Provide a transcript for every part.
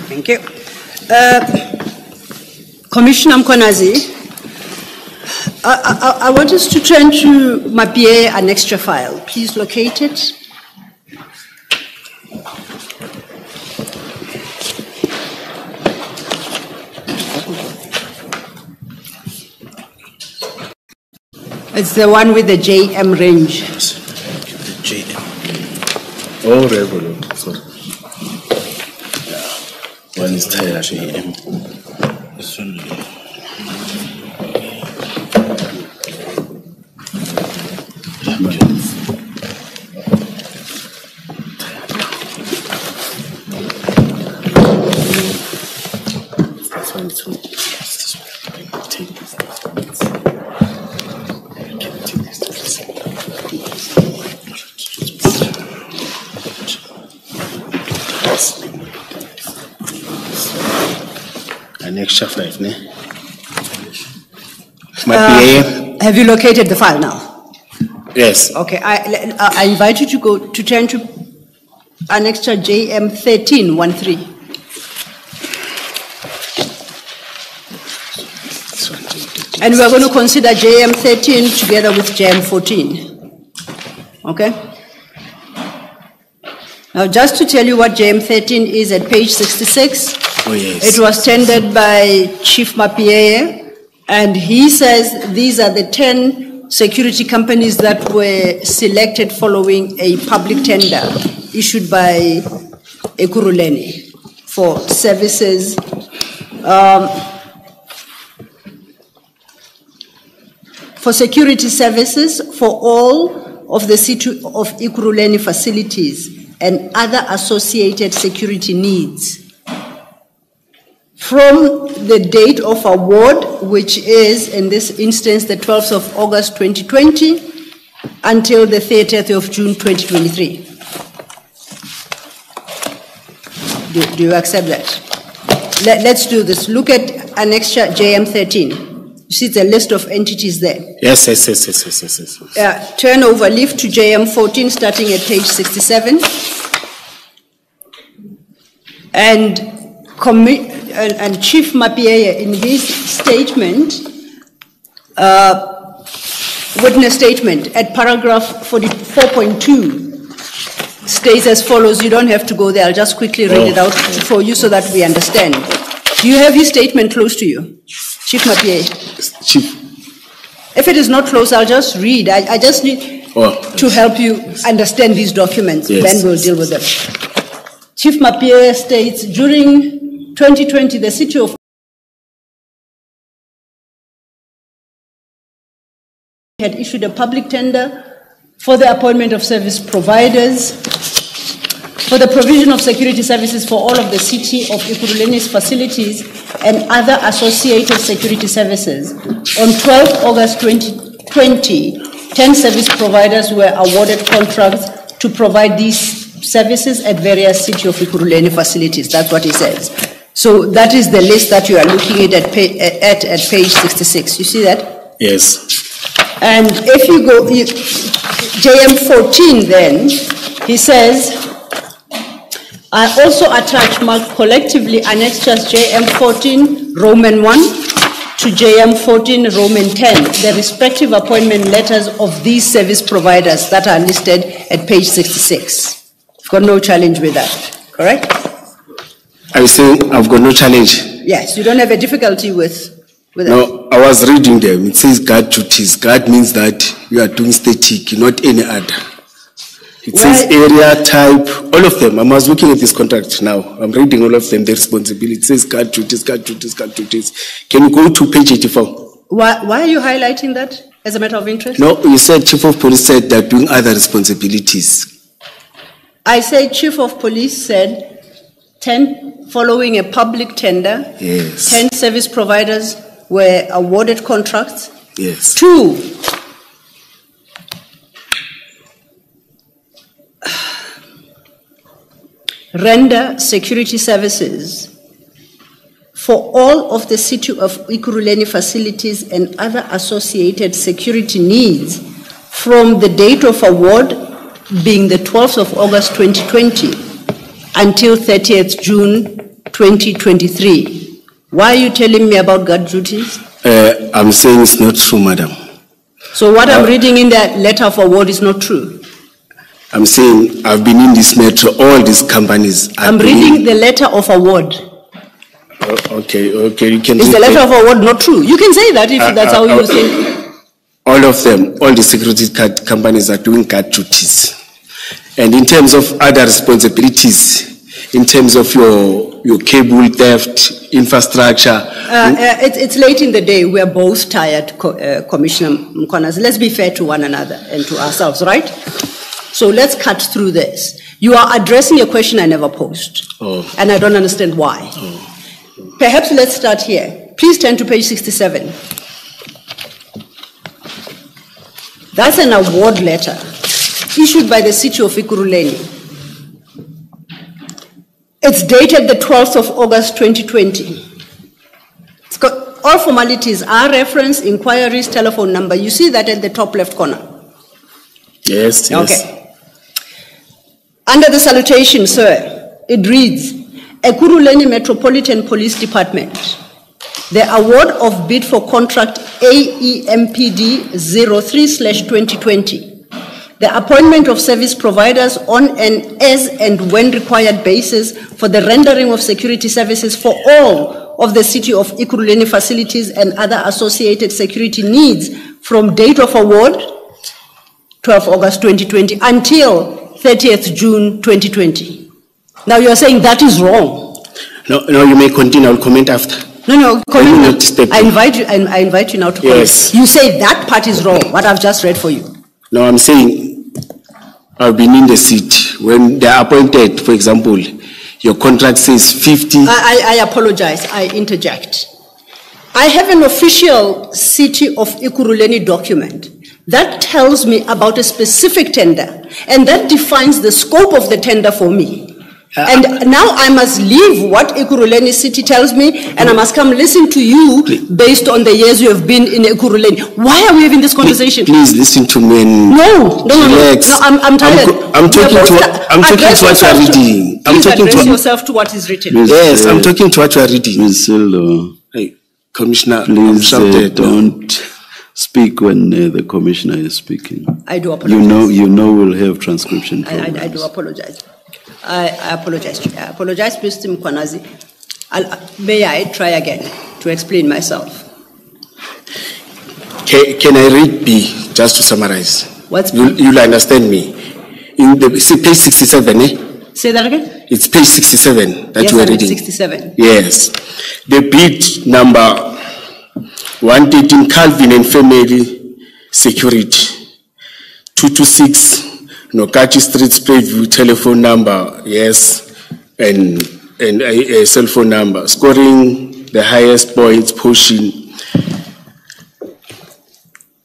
Thank you. Commissioner uMkhwanazi, I want us to turn to my PA annexure file. Please locate it. It's the one with the JM range. JM. Oh, regular. Sorry. One is tired JM. This one. This one too. This one. Take this. Annexure 5, ne? Have you located the file now? Yes. Okay, I invite you to turn to annexure JM 1313. And we're going to consider JM 13 together with JM 14. Okay? Now, just to tell you what JM 13 is at page 66, oh, yes. It was tendered by Chief Mapieye, and he says these are the 10 security companies that were selected following a public tender issued by Ekurhuleni for services. For security services for all of the city of Ekurhuleni facilities and other associated security needs from the date of award, which is in this instance the 12th of August 2020 until the 30th of June 2023. Do you accept that? Let's do this. Look at annexure JM 13. You see the list of entities there. Yes. Turn over, lift to JM 14 starting at page 67. And Chief Mapieye in his statement, witness statement at paragraph 44.2 states as follows. You don't have to go there. I'll just quickly read it out for you so that we understand. Do you have his statement close to you, Chief Mapieye? Chief. If it is not close, I'll just read. I just need to help you understand these documents. Yes. Then we'll deal with them. Chief Mapieye states, during 2020, the city of had issued a public tender for the appointment of service providers for the provision of security services for all of the city of Ekurhuleni's facilities and other associated security services. On 12 August 2020, 10 service providers were awarded contracts to provide these services at various city of Ekurhuleni facilities. That's what he says. So that is the list that you are looking at page 66. You see that? Yes. And if you go, JM 14 then, he says, I also attach marked collectively annexures JM 14 Roman 1 to JM 14 Roman 10, the respective appointment letters of these service providers that are listed at page 66. You've got no challenge with that, correct? Are you saying I've got no challenge? Yes, you don't have a difficulty with that? No, I was reading them. It says guard duties. Guard means that you are doing static, not any other. It says area, type, all of them. I was looking at this contract now. I'm reading all of them, the responsibility. It says guard duties, guard duties, guard duties. Can you go to page 84? Why are you highlighting that as a matter of interest? No, you said Chief of Police said they're doing other responsibilities. I say Chief of Police said 10 following a public tender. Yes. 10 service providers were awarded contracts. Yes. 2, render security services for all of the city of Ekurhuleni facilities and other associated security needs from the date of award being the 12th of August 2020 until 30th June 2023. Why are you telling me about guard duties? I'm saying it's not true, madam. So what I'm reading in that letter of award is not true? I'm saying I've been in this metro, all these companies. I'm reading the letter of award. Okay, you can. Is the letter of award not true? You can say that if that's how you think. All of them, all the security card companies are doing guard duties. And in terms of other responsibilities, in terms of your cable theft, infrastructure. It's late in the day. We are both tired, Commissioner uMkhwanazi. Let's be fair to one another and to ourselves, right? So let's cut through this. You are addressing a question I never posed. Oh. And I don't understand why. Oh. Perhaps let's start here. Please turn to page 67. That's an award letter issued by the city of Ekurhuleni. It's dated the 12th of August 2020. It's got all formalities, our reference, inquiries, telephone number. You see that at the top left corner? Yes. Okay. Under the salutation, sir, it reads, Ekurhuleni Metropolitan Police Department, the award of bid for contract AEMPD 03/2020, the appointment of service providers on an as and when required basis for the rendering of security services for all of the city of Ekurhuleni facilities and other associated security needs from date of award, 12 August 2020, until 30th June 2020. Now you're saying that is wrong. No, you may continue. I'll comment after. No, comment. I invite you now to comment. Yes. You say that part is wrong, what I've just read for you. No, I'm saying I've been in the seat when they're appointed, for example, your contract says 50. I apologize, I interject. I have an official City of Ekurhuleni document that tells me about a specific tender, and that defines the scope of the tender for me. And now I must leave what Ekurhuleni City tells me, and I must come listen to you based on the years you have been in Ekurhuleni. Why are we having this conversation? Please listen to me and No, I'm tired. I'm talking to what you are reading. Please address yourself to what is written. Yes, I'm talking to what you are reading. Ms. Hey, Commissioner, please don't speak when the Commissioner is speaking. I do apologize. You know we'll have transcription problems. I do apologize. I apologize. I apologize, Mr. uMkhwanazi. May I try again to explain myself? Can I read B just to summarize? What's B? You'll understand me. In the page 67, eh? Say that again? It's page 67 that you are reading. 67. Yes. The bid number 113, Calvin and Family Security, 226 Nokachi Street, Sprayview, telephone number, yes, and a cell phone number. Scoring the highest points, pushing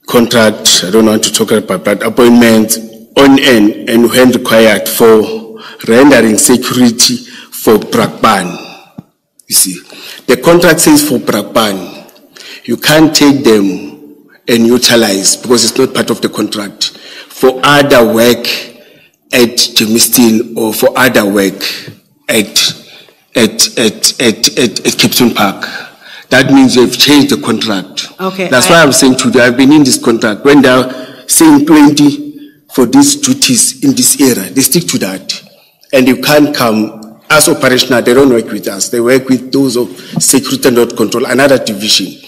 contract, I don't want to talk about that, appointment on and when required for rendering security for Brakpan. You see, the contract says for Brakpan. You can't take them and utilize because it's not part of the contract for other work at Jamestown or for other work at Captain Park. That means you've changed the contract. Okay. That's why I'm saying to you, I've been in this contract. When they're saying 20 for these duties in this era, they stick to that. And you can't come as operational, they don't work with us. They work with those of security and not control, another division.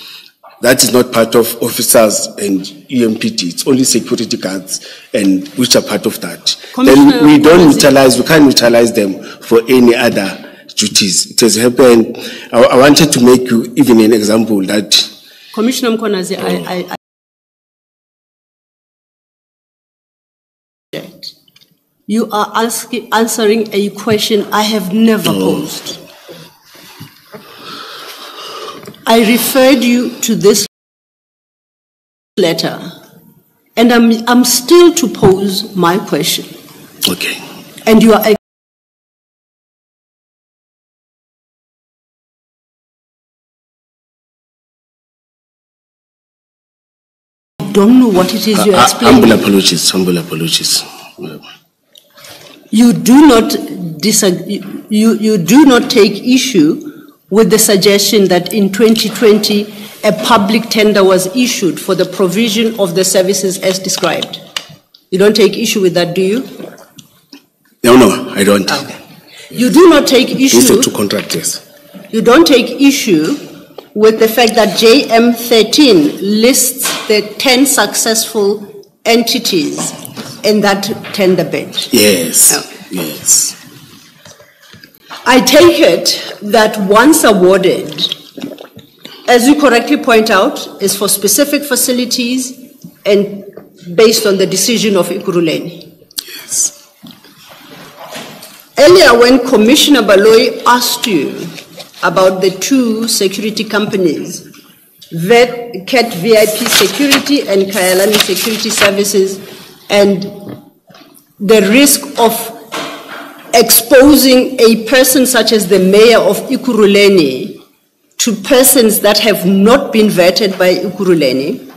That is not part of officers and EMPT. It's only security guards and which are part of that. Then we don't utilize, we can't utilize them for any other duties. It has happened. I wanted to make you even an example that. Commissioner uMkhwanazi, you are answering a question I have never posed. I referred you to this letter, and I'm still to pose my question. Okay. And you are. I don't know what it is you're explaining. Humble apologies. you do not you do not take issue with the suggestion that in 2020 a public tender was issued for the provision of the services as described. You don't take issue with that, do you? No, I don't. Okay. You do not take issue. These are two contractors. You don't take issue with the fact that JM13 lists the 10 successful entities in that tender bid. Yes, Okay. yes. I take it that once awarded, as you correctly point out, is for specific facilities and based on the decision of Ekurhuleni. Yes. Earlier, when Commissioner Baloyi asked you about the two security companies, Cat VIP Security and Kyalami Security Services, and the risk of exposing a person such as the mayor of Ekurhuleni to persons that have not been vetted by Ekurhuleni,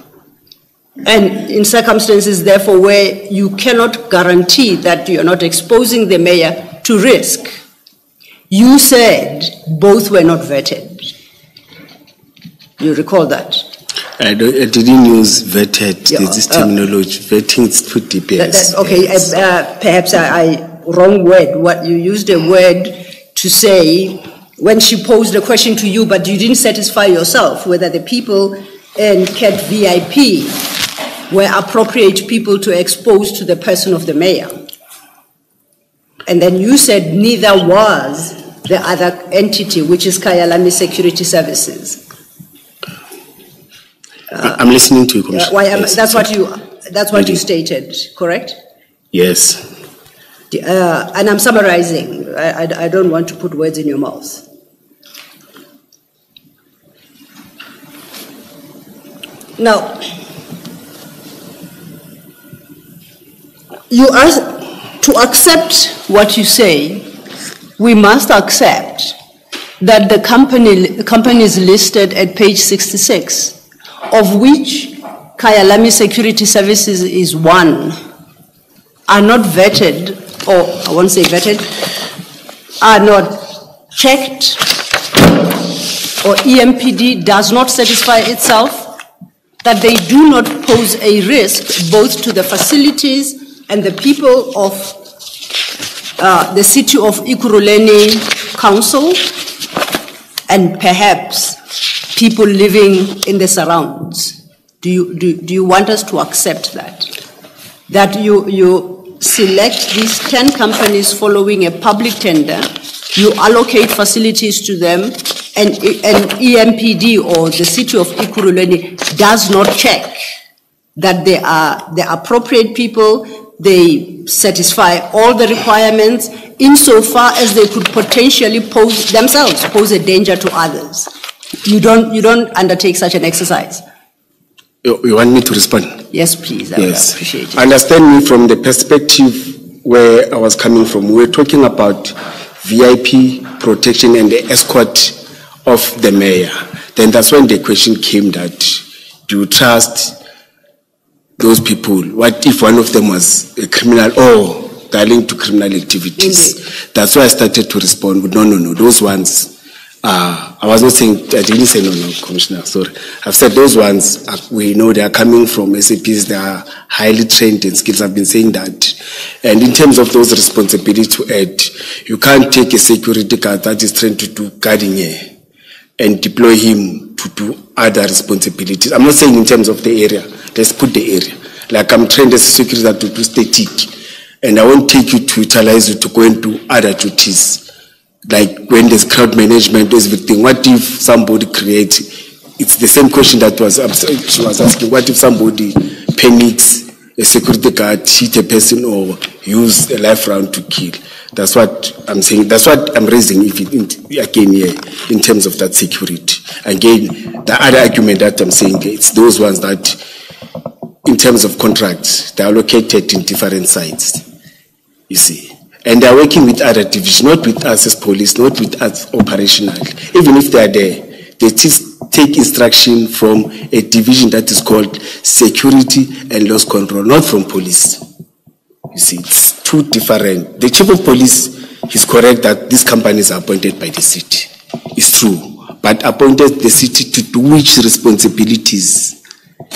and in circumstances, therefore, where you cannot guarantee that you are not exposing the mayor to risk, you said both were not vetted. You recall that? I didn't use vetted. Yeah, There's this terminology. Vetting is too deep. Yes. Okay, yes. Perhaps I wrong word. What you used a word to say when she posed a question to you, but you didn't satisfy yourself whether the people in Cat VIP were appropriate people to expose to the person of the mayor. And then you said neither was the other entity, which is Kyalami Security Services. I'm listening to you, Commissioner. Yes. That's what you stated, correct? Yes. And I'm summarizing. I don't want to put words in your mouth. Now, you are to accept what you say. We must accept that the companies listed at page 66, of which Kyalami Security Services is one, are not vetted, or I won't say vetted, are not checked, or EMPD does not satisfy itself that they do not pose a risk both to the facilities and the people of the city of Ekurhuleni Council and perhaps people living in the surrounds. Do you want us to accept that? That you select these 10 companies following a public tender, you allocate facilities to them, and EMPD or the city of Ekurhuleni does not check that they are the appropriate people, they satisfy all the requirements insofar as they could potentially pose a danger to others. You don't undertake such an exercise. You want me to respond? Yes, please. I would appreciate it. Understand me from the perspective where I was coming from. We're talking about VIP protection and the escort of the mayor. Then that's when the question came that, do you trust those people? What if one of them was a criminal or linked to criminal activities? Indeed. That's why I started to respond with, no, those ones. I was not saying, I didn't say no, Commissioner, sorry. I've said those ones, we know they are coming from SAPs, they are highly trained in skills. I've been saying that. And in terms of those responsibilities to add, you can't take a security guard that is trained to do guarding here and deploy him to do other responsibilities. I'm not saying in terms of the area. Let's put the area. Like I'm trained as a security guard to do static. And I won't take you to utilize you to go into other duties. Like when there's crowd management, there's everything. What if somebody creates, it's the same question that she was asking, what if somebody permits a security guard hit a person or use a life round to kill? That's what I'm saying. That's what I'm raising again here in terms of that security. Again, the other argument that I'm saying, it's those ones that in terms of contracts, they are located in different sites, you see. And they are working with other divisions, not with us as police, not with us operational. Even if they are there, they take instruction from a division that is called security and loss control, not from police. You see, it's two different. The chief of police is correct that these companies are appointed by the city. It's true. But appointed the city to do which responsibilities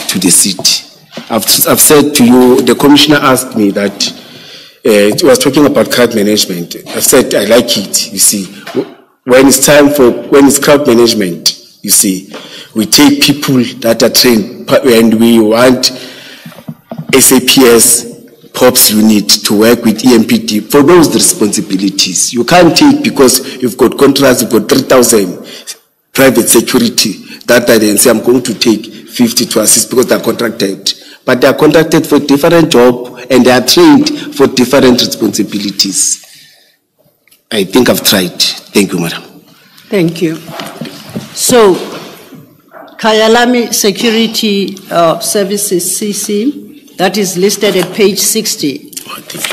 to the city? I've said to you, the commissioner asked me that it was talking about crowd management. I said I like it. You see, when it's crowd management, you see, we take people that are trained, and we want SAPS POPs unit to work with EMPD for those responsibilities. You can't take because you've got contracts, you've got 3,000 private security that I then say I'm going to take 50 to assist because they're contracted. But they are contracted for different job and they are trained for different responsibilities. I think I've tried. Thank you, madam. Thank you. So, Kayalami Security Services CC, that is listed at page 60. Oh, thank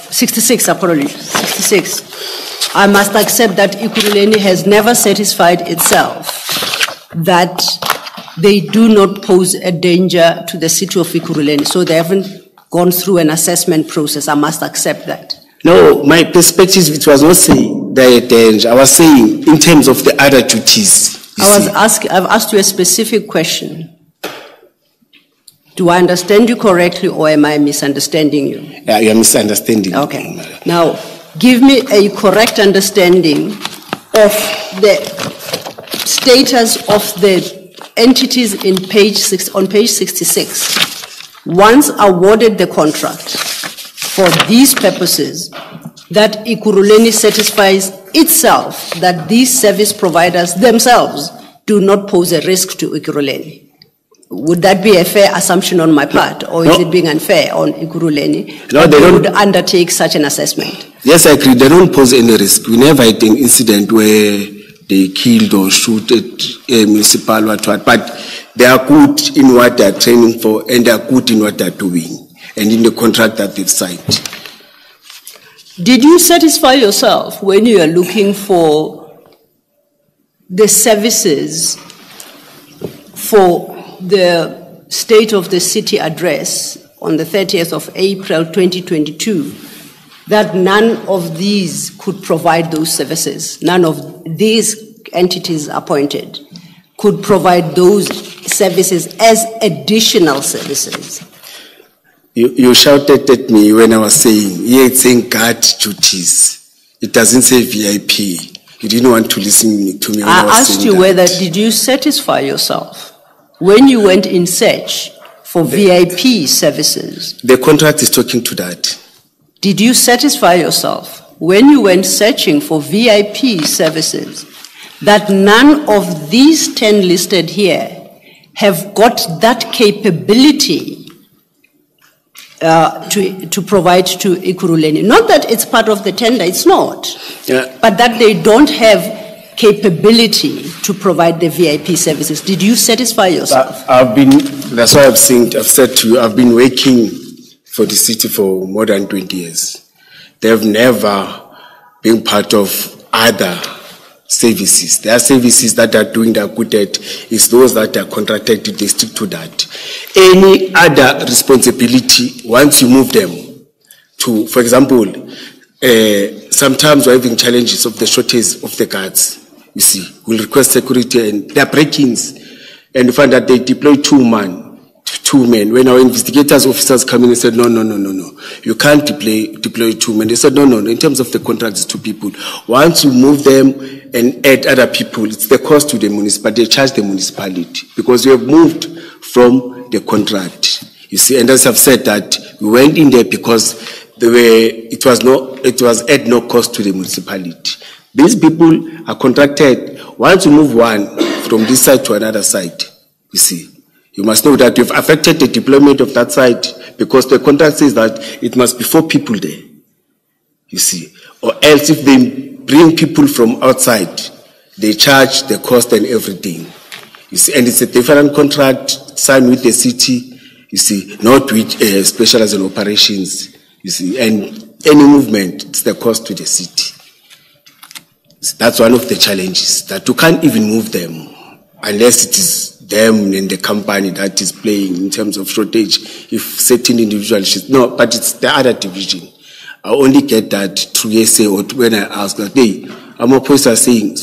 you. 66, apologies, 66. I must accept that Ekurhuleni has never satisfied itself that they do not pose a danger to the city of Ekurhuleni, so they haven't gone through an assessment process. I must accept that. No, my perspective, it was not saying they're a danger. I was saying in terms of the other duties. I've asked you a specific question. Do I understand you correctly or am I misunderstanding you? Yeah, you're misunderstanding. Okay. Now, give me a correct understanding of the status of the entities on page 66. Once awarded the contract for these purposes, that Ekurhuleni satisfies itself that these service providers themselves do not pose a risk to Ekurhuleni. Would that be a fair assumption on my part, or is it being unfair on Ekurhuleni? No, they don't undertake such an assessment. Yes, I agree. They don't pose any risk. We never had an incident where they killed or shoot at a municipal what, but they are good in what they are training for, and they are good in what they are doing, and in the contract that they've signed. Did you satisfy yourself when you are looking for the services for the State of the City address on the 30th of April 2022, that none of these could provide those services? None of these entities appointed could provide those services as additional services? You shouted at me when I was saying, yeah, it's saying guard duties. It doesn't say VIP. You didn't want to listen to me when I was asked you whether, did you satisfy yourself when you went in search for VIP services? The contract is talking to that. Did you satisfy yourself when you went searching for VIP services that none of these 10 listed here have got that capability to provide to Ekurhuleni? Not that it's part of the tender, it's not. Yeah. But that they don't have capability to provide the VIP services. Did you satisfy yourself? That's why I've said to you, I've been working for the city for more than 20 years. They've never been part of other services. There are services that are doing their good at, is those that are contracted, they stick to that. Any other responsibility, once you move them to, for example, sometimes we're having challenges of the shortage of the guards. You see, we'll request security and there are break-ins, and you find that they deploy two men. When our investigators officers come in and said, no, you can't deploy 2 men. They said, no, in terms of the contract, it's 2 people. Once you move them and add other people, it's the cost to the municipality. They charge the municipality because we have moved from the contract. You see, and as I've said that we went in there because it was at no cost to the municipality. These people are contracted. Once you move one from this side to another side, you see, you must know that you've affected the deployment of that site because the contract says that it must be 4 people there, you see. Or else if they bring people from outside, they charge the cost and everything, you see. And it's a different contract signed with the city, you see, not with specialized in operations, you see. And any movement, it's the cost to the city. That's one of the challenges, that you can't even move them unless it is them and the company that is playing in terms of shortage. If certain individuals, no, but it's the other division. I only get that through SA or when I ask that, hey, I'm opposed to saying,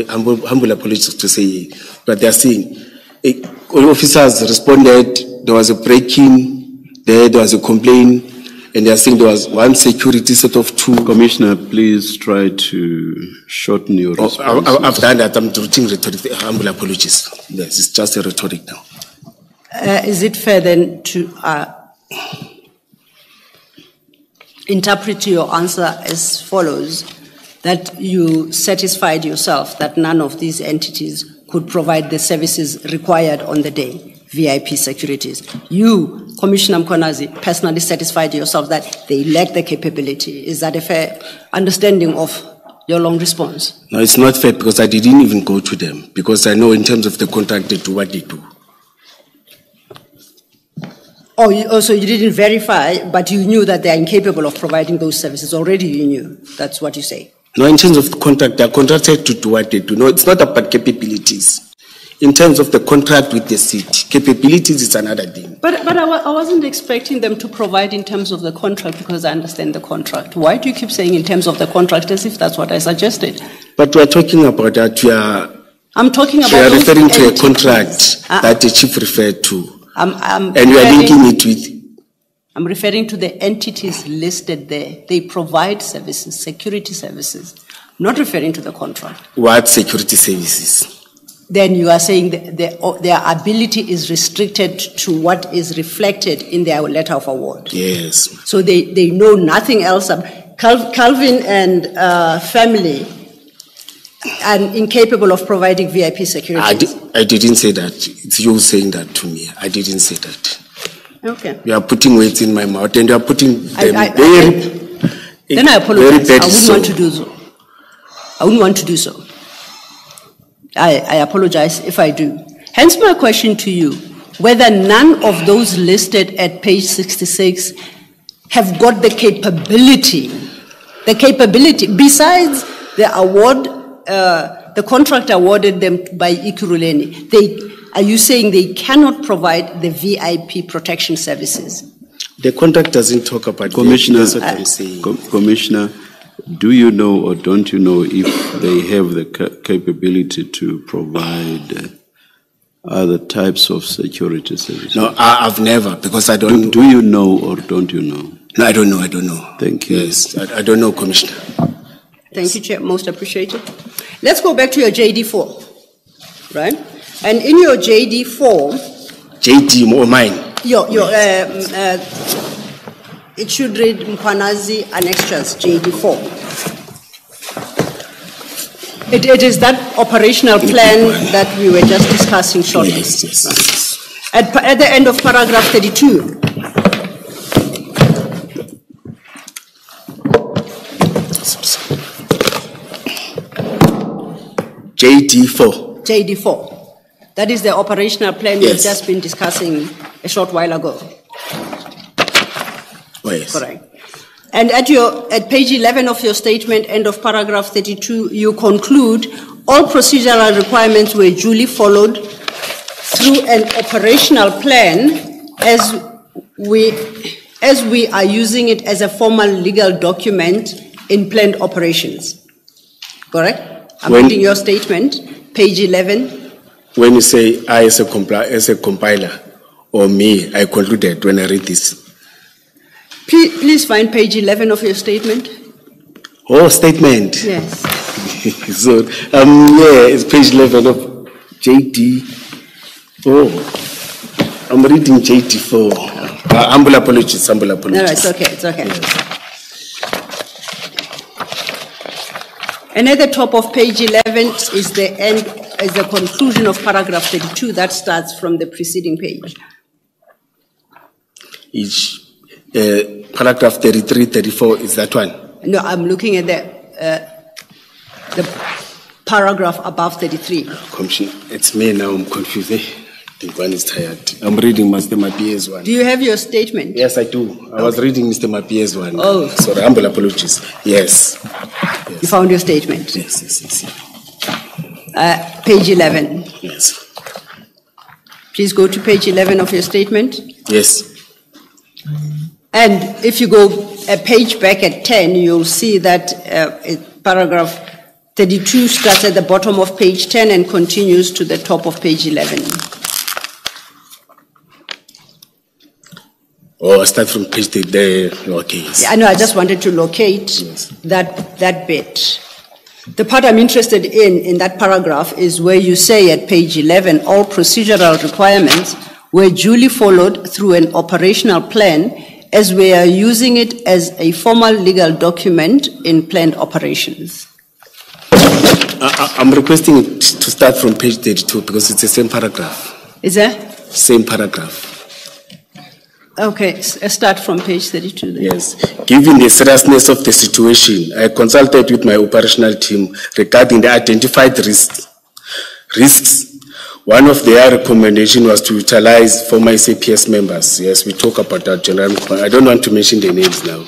humble apologies to say, but they're saying, all officers responded, there was a break-in, there was a complaint, and they're saying there was one security set of two. Commissioner, please try to shorten your response. I've done that, I'm doing rhetoric, humble apologies. Yes, it's just a rhetoric now. Is it fair then to interpret your answer as follows, that you satisfied yourself that none of these entities could provide the services required on the day, VIP securities? You, Commissioner uMkhwanazi, personally satisfied yourself that they lack the capability. Is that a fair understanding of your long response? No, it's not fair because I didn't even go to them, because I know in terms of the contract they do what they do. Oh, so you didn't verify, but you knew that they are incapable of providing those services. Already you knew. That's what you say. No, in terms of the contract, they are contracted to do what they do. No, it's not about capabilities. In terms of the contract with the city, capabilities is another thing. But I wasn't expecting them to provide in terms of the contract, because I understand the contract. Why do you keep saying in terms of the contract as if that's what I suggested? But we're talking about that. I'm talking about. We are those referring to a entities. contract that the chief referred to. And we are linking it with. I'm referring to the entities listed there. They provide services, security services. I'm not referring to the contract. What security services? Then you are saying that their ability is restricted to what is reflected in their letter of award. Yes. So they know nothing else. Calvin and family are incapable of providing VIP security. I didn't say that. It's you saying that to me. I didn't say that. Okay. You are putting words in my mouth and you are putting them then I apologize. I wouldn't want to do so. I wouldn't want to do so. I apologize if I do. Hence my question to you, whether none of those listed at page 66 have got the capability, besides the award, the contract awarded them by Ekurhuleni. Are you saying they cannot provide the VIP protection services? The contract doesn't talk about Commissioner. That's what I'm saying. Commissioner, do you know or don't you know if they have the capability to provide other types of security services? No, I've never, because I don't. Do you know or don't you know? No, I don't know. Thank you. Yes, I don't know, Commissioner. Thank you, Chair. Most appreciated. Let's go back to your JD4, right? And in your JD4... JD or mine? It should read uMkhwanazi Annexures, JD4. It is that operational plan that we were just discussing shortly. Yes. At the end of paragraph 32. JD4. JD4. That is the operational plan we have just been discussing a short while ago. Oh, yes. Correct. And at page 11 of your statement, end of paragraph 32, you conclude all procedural requirements were duly followed through an operational plan as we are using it as a formal legal document in planned operations. Correct? I'm reading your statement, page 11. When you say I as a compiler, or me, I concluded when I read this. Please find page 11 of your statement. Oh, statement. Yes. So, it's page 11 of JD. Oh, I'm reading JD4. Humble apologies. No, it's okay. Yes. And at the top of page 11 is the conclusion of paragraph 32 that starts from the preceding page. Paragraph 33, 34, is that one? No, I'm looking at the paragraph above 33. Commissioner, it's me now, I'm confused. I think one is tired. I'm reading Mr. Mapie's one. Do you have your statement? Yes, I do. I was reading Mr. Mapie's one. Oh. Sorry, humble apologies. Yes. You found your statement? Yes. Page 11. Yes. Please go to page 11 of your statement. Yes. And if you go a page back at 10, you'll see that paragraph 32 starts at the bottom of page 10 and continues to the top of page 11. Oh, I start from page 30 there. Okay. Yes. Yeah, I know, I just wanted to locate that bit. The part I'm interested in that paragraph is where you say at page 11, all procedural requirements were duly followed through an operational plan as we are using it as a formal legal document in planned operations. I'm requesting it to start from page 32 because it's the same paragraph. Is that? Same paragraph. Okay, start from page 32 then. Yes. Given the seriousness of the situation, I consulted with my operational team regarding the identified risks. One of their recommendations was to utilize former SAPS members. Yes, we talk about that, General. I don't want to mention the names now.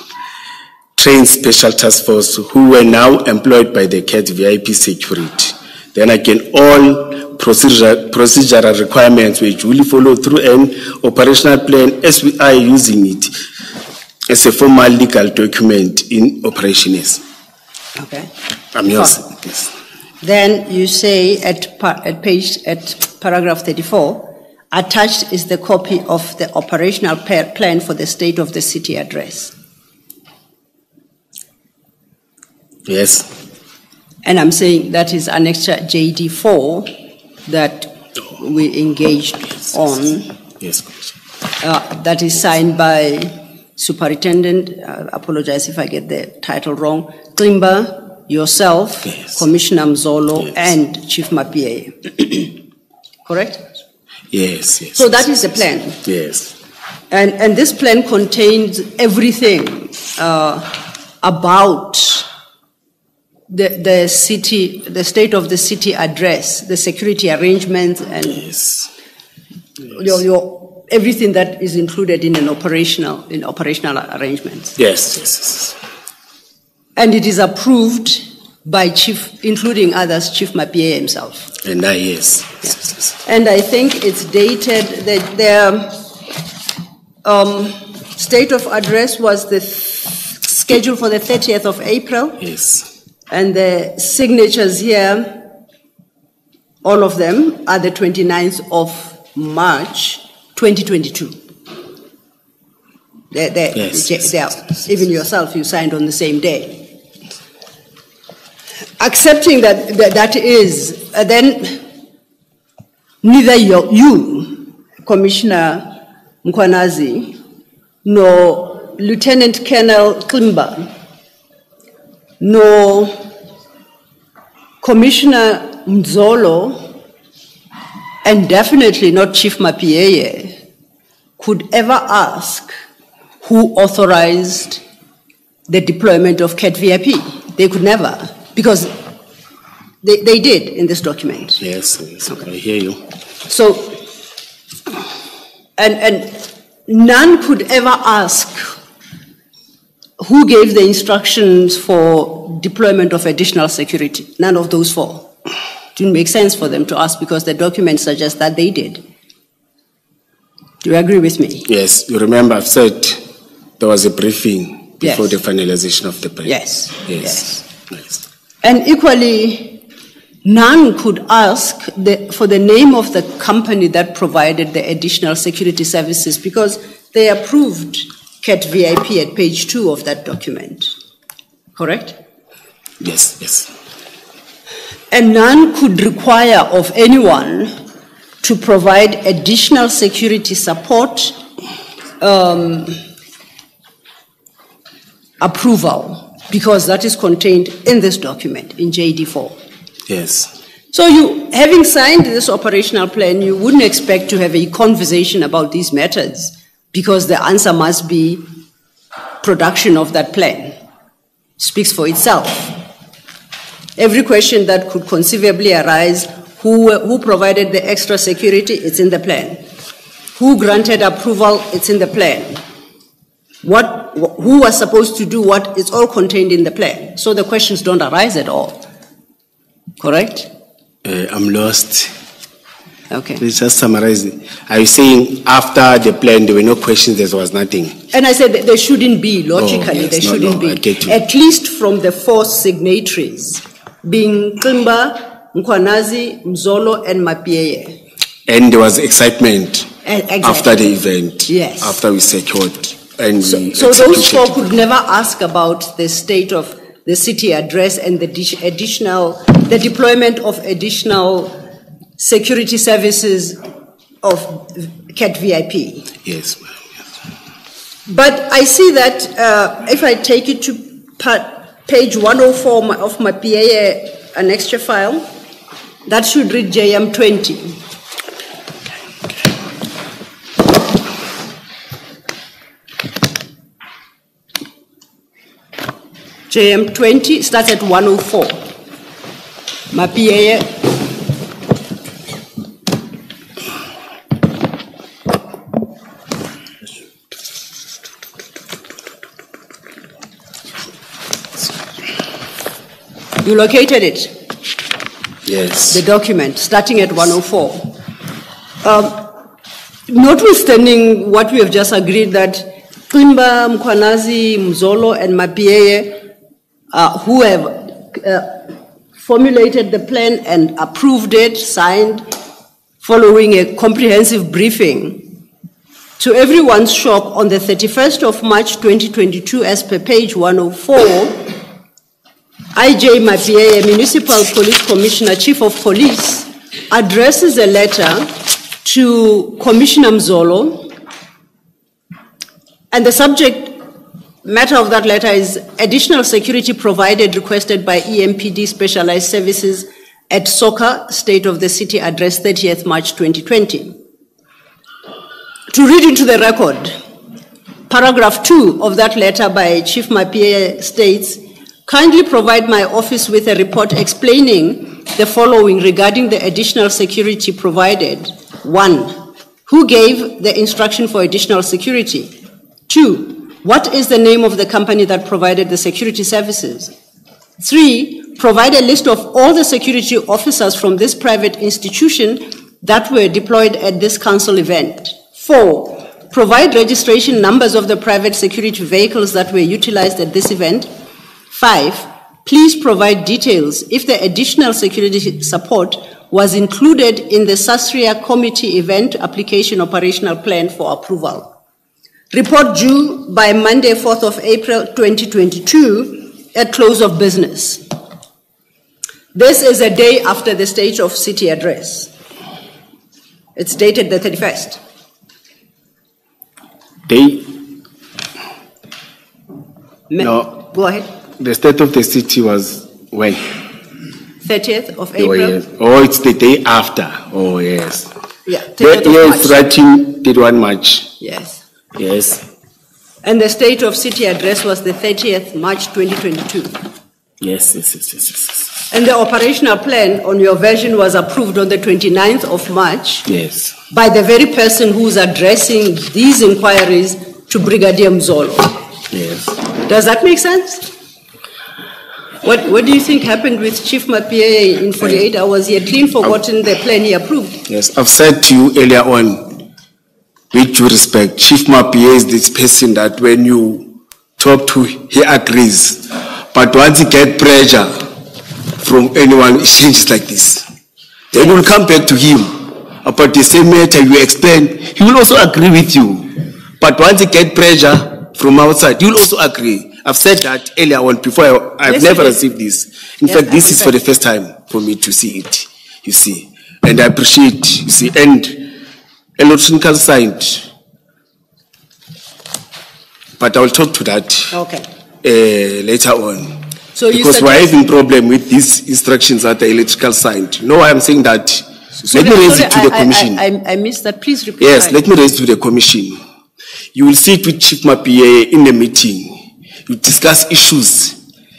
Trained special task force who were now employed by the CAT VIP security. Then again, all procedural requirements were duly followed through an operational plan as we are using it as a formal legal document in operations. Okay. I'm yours. Yes. Then you say at paragraph 34, attached is the copy of the operational plan for the state of the city address. Yes. And I'm saying that is annexure JD4 that we engaged on. Yes. That is signed by Superintendent, apologize if I get the title wrong, Klimba, yourself, yes. Commissioner Mzolo, yes. and Chief Mapie. Correct? Yes, yes. So that is the plan. Yes. And this plan contains everything about the city, the state of the city address, the security arrangements, and yes. your everything that is included in operational arrangements. Yes, yes. And it is approved by Chief, including others, Chief Mapie himself. And yes. Yes. And I think it's dated that their state of address was scheduled for the 30th of April. Yes. And the signatures here, all of them, are the 29th of March, 2022. Yes. Even yourself, you signed on the same day. Accepting that is, then neither you, Commissioner UMkhwanazi, nor Lieutenant Colonel Klimba, nor Commissioner Mzolo, and definitely not Chief Mapie, could ever ask who authorized the deployment of CAT VIP. They could never, because they did in this document. Yes, okay. I hear you. So, and none could ever ask who gave the instructions for deployment of additional security. None of those four. It didn't make sense for them to ask because the document suggests that they did. Do you agree with me? Yes, you remember I've said there was a briefing before the finalization of the plan. Yes. Yes. And equally, none could ask for the name of the company that provided the additional security services because they approved CAT VIP at page 2 of that document. Correct? Yes. And none could require of anyone to provide additional security support approval, because that is contained in this document, in JD4. Yes. So you, having signed this operational plan, you wouldn't expect to have a conversation about these matters, because the answer must be production of that plan. Speaks for itself. Every question that could conceivably arise, who provided the extra security, it's in the plan. Who granted approval, it's in the plan. Who was supposed to do what, it's all contained in the plan. So the questions don't arise at all. Correct? I'm lost. Okay. Let's just summarize it. Are you saying after the plan there were no questions, there was nothing? And I said that there shouldn't be, logically, yes, there shouldn't I be. get you. At least from the 4 signatories, being Kimba, uMkhwanazi, Mzolo, and Mapieye. And there was excitement Exactly. after the event. Yes. After we secured and we So those 4 executed. could never ask about the state of the city address and the deployment of additional security services of CAT VIP. Yes, ma'am. But I see that if I take it to page 104 of my PA annexure file, that should read JM 20. JM 20 starts at 104. My PA. You located it? Yes. The document, starting at 104. Notwithstanding what we have just agreed that Kimba, uMkhwanazi, Mzolo, and Mapieye, who have formulated the plan and approved it, signed, following a comprehensive briefing, to everyone's shock, on the 31st of March 2022, as per page 104, IJ Mapieye, Municipal Police Commissioner, Chief of Police, addresses a letter to Commissioner Mzolo, and the subject matter of that letter is additional security provided requested by EMPD Specialized Services at Soka, State of the City address, 30th March 2020. To read into the record, paragraph 2 of that letter by Chief Mapieye states, kindly provide my office with a report explaining the following regarding the additional security provided. 1, who gave the instruction for additional security? 2, what is the name of the company that provided the security services? 3, provide a list of all the security officers from this private institution that were deployed at this council event. 4, provide registration numbers of the private security vehicles that were utilized at this event. 5, please provide details if the additional security support was included in the Sasria Committee Event Application Operational Plan for approval. Report due by Monday, 4th of April 2022 at close of business. This is a day after the State of City address. It's dated the 31st. No. Go ahead. The State of the City was when? 30th of Oh, April. yes. Oh, it's the day after. Oh, yes. Yeah, 30th of Yes, March. writing 31 March. Yes. Yes. And the State of City address was the 30th March 2022. Yes. And the operational plan on your version was approved on the 29th of March Yes. by the very person who's addressing these inquiries to Brigadier Mzolo. Yes. Does that make sense? What do you think happened with Chief Mapieye in 48 hours? He had clean forgotten the plan he approved. Yes. I've said to you earlier on, with due respect, Chief Mapieye is this person that when you talk to, he agrees. But once he gets pressure from anyone, it changes like this. Then we'll come back to him about the same matter you explain. He will also agree with you. But once he gets pressure from outside, he will also agree. I've said that earlier on before. I've Yes, never yes. received this. In Yes, fact, this is for the understand. first time for me to see it, you see. And I appreciate, you see, and electronical signed. But I will talk to that Okay. later on. So you Because we're suggest- having problem with these instructions that are electrical signed. You know why I'm saying that? Sorry, Let me raise sorry, it to the commission. I missed that. Please repeat. Yes, that. let me raise it to the commission. You will sit with Chief Mapieye in a meeting. You discuss issues.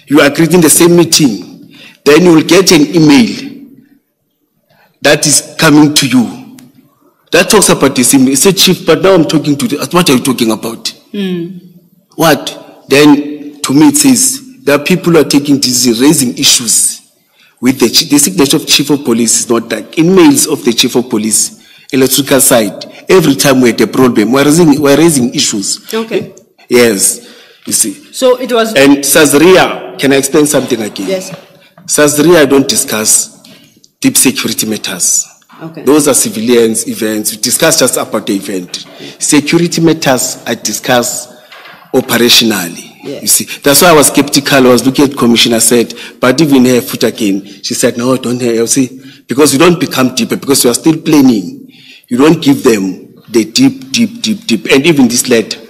You agree in the same meeting. Then you will get an email that is coming to you. That talks about the same. You say, Chief, but now I'm talking to the, what are you talking about? What? Then to me it says, there are people who are taking decisions, raising issues with the signature of chief of police is not like emails of the chief of police, electrical side. Every time we had a problem, we're raising issues. Okay. Yes, you see. So it was. And Sazria, can I explain something again? Yes. Sazria don't discuss deep security matters. Okay. Those are civilians events. We discuss just about the event. Security matters are discussed operationally. Yes. You see, that's why I was skeptical. I was looking at Commissioner said, but even her foot again, she said, no, don't you see, because you don't become deeper, because you are still planning. You don't give them the deep. And even this letter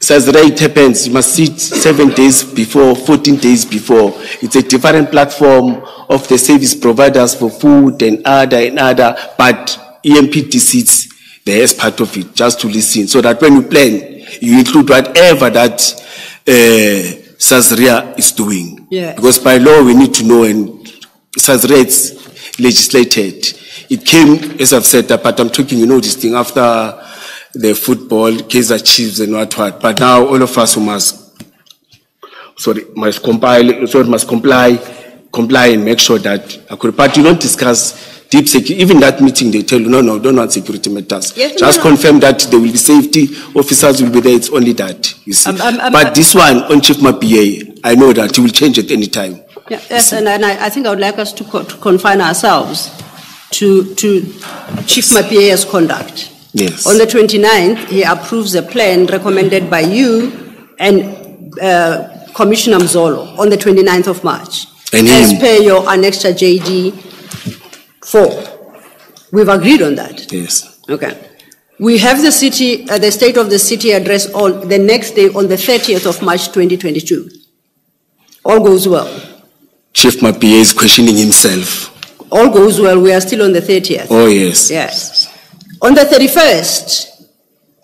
says, right, it happens. You must sit 7 days before, 14 days before. It's a different platform of the service providers for food and other, but EMPD sits there as part of it, just to listen, so that when you plan, you include whatever that Sazria is doing. Yeah. Because by law, we need to know, and Sazria is legislated. It came, as I've said, but I'm talking, this thing after the football, Kaizer Chiefs and what. But now all of us who must comply and make sure that, but you don't discuss deep security. Even that meeting, they tell you, no, don't want security matters. Yes, just confirm that there will be safety, officers will be there, it's only that, you see. But this one, on Chief Mapiye, I know that he will change at any time. Yeah, yes, and I think I would like us to confine ourselves to Chief Mapiye's conduct. Yes. On the 29th, he approves a plan recommended by you and Commissioner Mzolo on the 29th of March. And as per your annexure JD 4. We've agreed on that. Yes. Okay. We have the state of the city address on the next day on the 30th of March 2022. All goes well. Chief Mapiye is questioning himself. All goes well. We are still on the 30th. Oh, yes. Yes. On the 31st,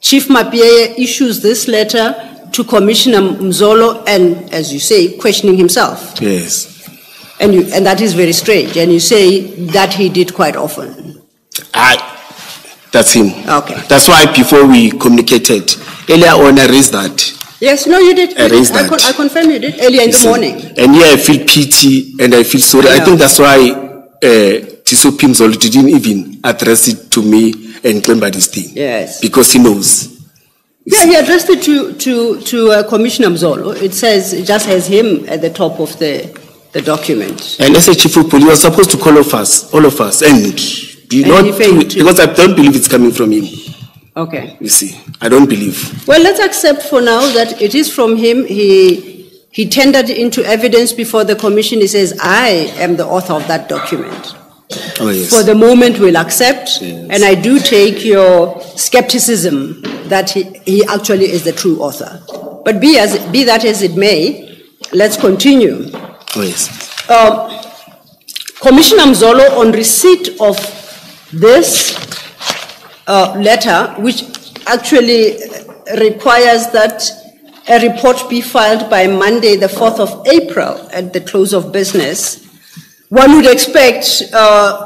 Chief Mapiye issues this letter to Commissioner Mzolo and, as you say, questioning himself. Yes. And that is very strange. And you say that he did quite often. That's him. Okay. That's why before we communicated, earlier on I raised that. Yes, no, you did. I raised that. I confirm you did earlier in the morning. And yeah, I feel pity and I feel sorry. I think that's why Tiso Mzolo didn't even address it to me and claim by this thing. Yes. Because he knows. Yeah, he addressed it to Commissioner Mzolo. It says, it just has him at the top of the document. And as a chief of police, he was supposed to call all of us, and did not do it, because I don't believe it's coming from him. Okay. You see, I don't believe. Well, let's accept for now that it is from him. He tendered into evidence before the commission. He says, I am the author of that document. Oh, yes. For the moment, we'll accept, yes. And I do take your skepticism that he actually is the true author. But be that as it may, let's continue. Oh, yes. Commissioner Mzolo, on receipt of this letter, which actually requires that a report be filed by Monday, the 4th of April, at the close of business, one would expect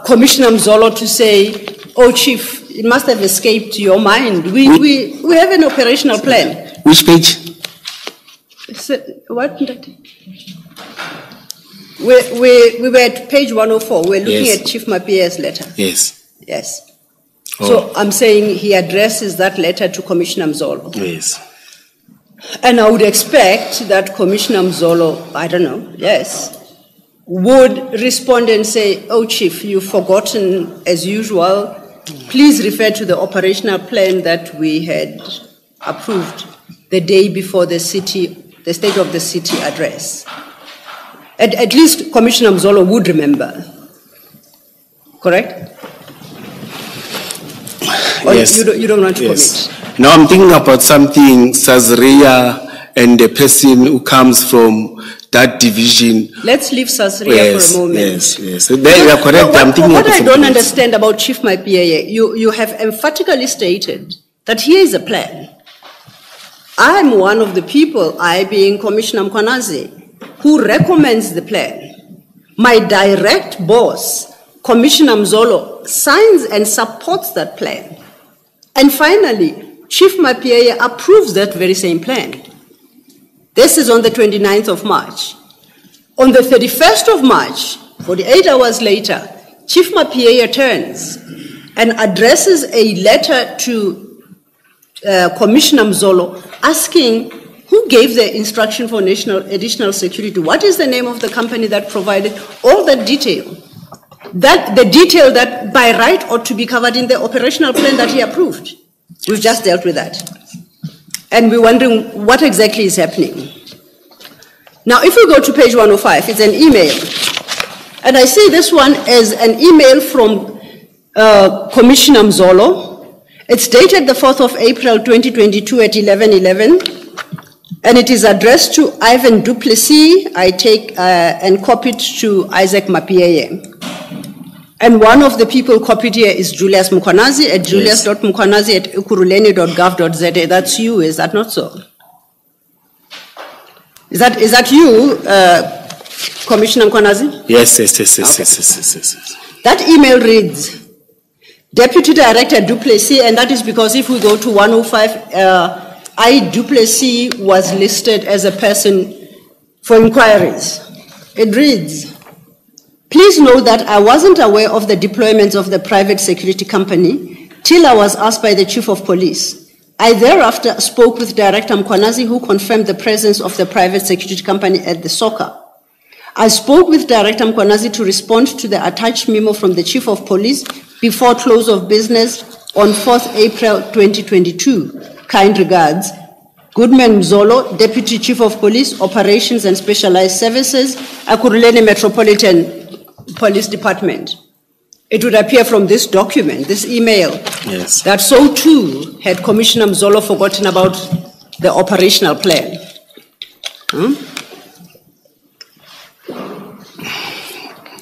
Commissioner Mzolo to say, oh, Chief, it must have escaped your mind. We have an operational plan. Which page? What? We were at page 104. We're looking yes. at Chief Mapiye's letter. Yes. Yes. Oh. So I'm saying he addresses that letter to Commissioner Mzolo. Yes. And I would expect that Commissioner Mzolo, I don't know, yes, would respond and say, oh, Chief, you've forgotten as usual. Please refer to the operational plan that we had approved the day before the State of the City address. At least Commissioner Mzolo would remember. Correct? Or yes. You don't want to yes. commit? Now I'm thinking about something, Sazria and the person who comes from that division. Let's leave Sazria for a moment. Yes. There you are correct. I'm thinking what I don't understand about Chief Mapiye, you have emphatically stated that here is a plan. I'm one of the people, I being Commissioner Mkhwanazi, who recommends the plan. My direct boss, Commissioner Mzolo, signs and supports that plan. And finally, Chief Mapiye approves that very same plan. This is on the 29th of March. On the 31st of March, 48 hours later, Chief Mapieye returns and addresses a letter to Commissioner Mzolo asking who gave the instruction for additional security. What is the name of the company that provided all that detail? The detail that by right ought to be covered in the operational plan that he approved. We've just dealt with that. And we're wondering what exactly is happening. Now, if we go to page 105, it's an email. And I see this one as an email from Commissioner Mzolo. It's dated the 4th of April, 2022 at 11:11. And it is addressed to Ivan Duplessis, and copied to Isaac Mapieye. And one of the people copied here is Julius UMkhwanazi at julius.mkhwanazi@ekurhuleni.gov.za. That's you, is that not so? Is that you, Commissioner UMkhwanazi? Yes. That email reads, Deputy Director Duplessis, and that is because if we go to 105, I, Duplessis, was listed as a person for inquiries. It reads, please know that I wasn't aware of the deployments of the private security company till I was asked by the Chief of Police. I thereafter spoke with Director UMkhwanazi, who confirmed the presence of the private security company at the soccer. I spoke with Director UMkhwanazi to respond to the attached memo from the Chief of Police before close of business on 4th April 2022. Kind regards, Goodman Mzolo, Deputy Chief of Police, Operations and Specialized Services, Ekurhuleni Metropolitan Police Department. It would appear from this document, this email, yes, that so too had Commissioner Mzolo forgotten about the operational plan.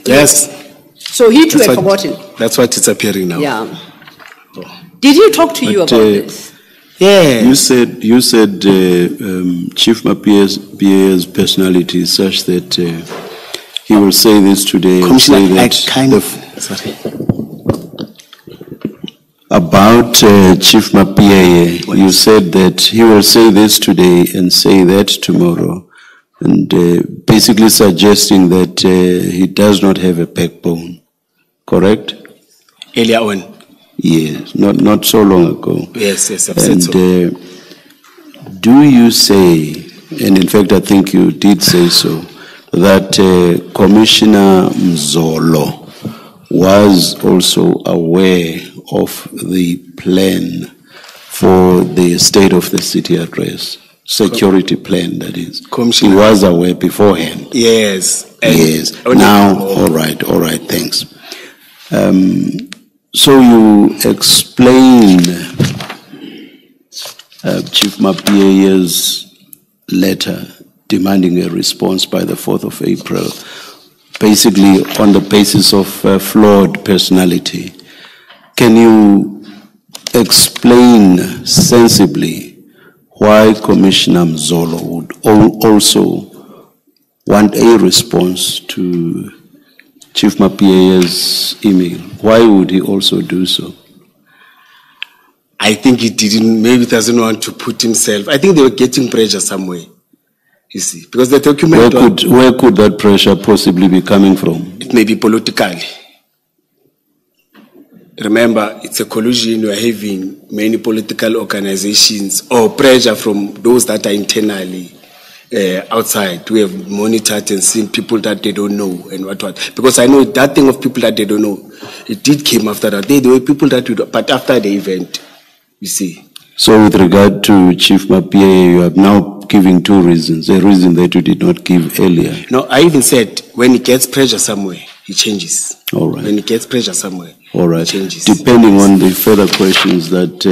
Yes. So he too had forgotten. That's what it's appearing now. Yeah. Did he talk to you about this? Yeah. You said Chief Mapiye's personality is such that he will say this today and say that about Chief Mapiye. You said that he will say this today and say that tomorrow, and basically suggesting that he does not have a backbone. Correct? Earlier on. Yes, not so long ago. Yes, I've said so. Do you say, and in fact I think you did say so, that Commissioner Mzolo was also aware of the plan for the state of the city address, security plan that is? He was aware beforehand? Yes. Yes. Now, all right, thanks. So you explain Chief Mapiye's letter demanding a response by the 4th of April, basically on the basis of flawed personality. Can you explain sensibly why Commissioner Mzolo would also want a response to Chief Mapiye's email? Why would he also do so? I think he didn't, maybe doesn't want to put himself. I think they were getting pressure somewhere, you see, because the document. Where could that pressure possibly be coming from? It may be politically. Remember, it's a collusion. We are having many political organizations or pressure from those that are internally outside. We have monitored and seen people that they don't know and what. Because I know that thing of people that they don't know, it did came after that. There were people that would, but after the event, you see. So with regard to Chief Mapiye, you are now giving two reasons. A reason that you did not give earlier. No, I even said when he gets pressure somewhere, he changes. All right. When he gets pressure somewhere, all right, he changes. Depending on the further questions that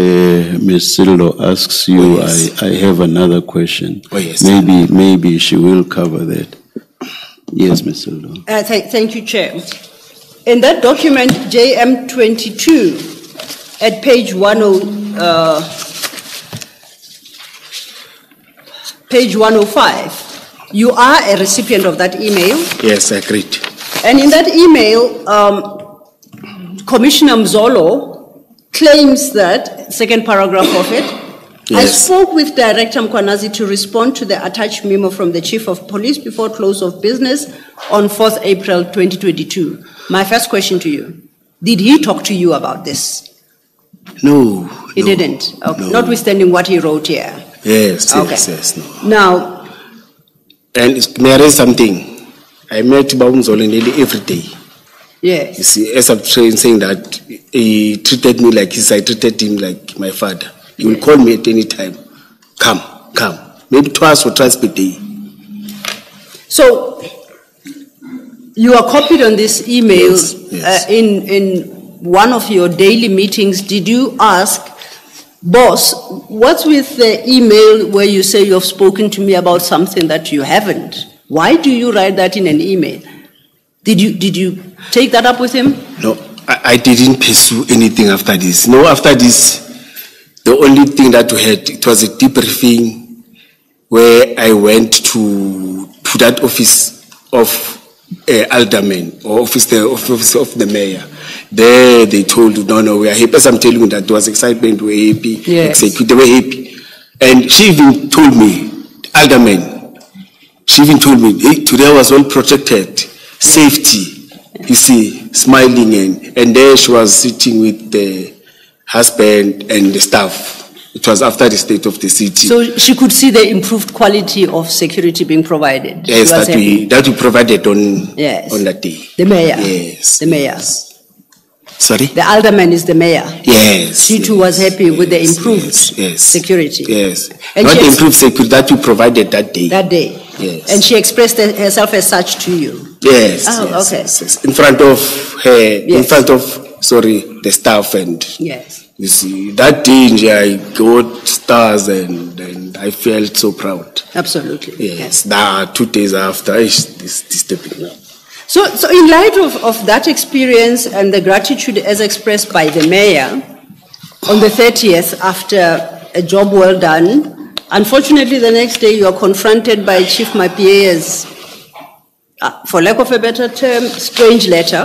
Ms. Sildo asks you, yes. I have another question. Oh, yes. Maybe she will cover that. Yes, Ms. Sildo. Thank you, Chair. In that document, JM22, at page 105, you are a recipient of that email. Yes, I agreed. And in that email, Commissioner Mzolo claims that, second paragraph of it, I Yes. spoke with Director uMkhwanazi to respond to the attached memo from the Chief of Police before close of business on 4th April 2022. My first question to you, did he talk to you about this? No. He no, didn't? Okay. no. Notwithstanding what he wrote here? Yes, Okay. yes, no. Now, And may I raise something? I met Baumzolo nearly every day. yes. You see, as I'm saying that he treated me like I treated him like my father. He will call me at any time. Come. Maybe twice or thrice per day. So, you are copied on this email. Yes, yes. In one of your daily meetings. Did you ask, boss, what's with the email where you say you have spoken to me about something that you haven't? Why do you write that in an email? Did you take that up with him? No, I didn't pursue anything after this. No, after this, the only thing that we had, it was a debriefing where I went to that office of alderman or office of the mayor. There they told, no, we are happy. As I'm telling you that there was excitement, we were happy, Yes. they were happy. And she even told me, alderman, she even told me, hey, today was well protected, safety, you see, smiling, and there she was sitting with the husband and the staff. It was after the state of the city. So she could see the improved quality of security being provided. Yes, She was happy. that we provided on that day. The mayor. Yes. The mayor. Sorry? The alderman is the mayor. Yes. She too was happy with the improved security. Yes. And Not she the improved security that we provided that day. That day. Yes. And she expressed herself as such to you. Yes. Oh, yes, okay. yes. In front of her, in Yes. front of, the staff, and Yes. you see, that day I got stars and I felt so proud. Absolutely. Yes. Now, 2 days after, this disturbing now. So in light of that experience and the gratitude as expressed by the mayor on the 30th after a job well done, unfortunately the next day you are confronted by Chief Mapie's, for lack of a better term, strange letter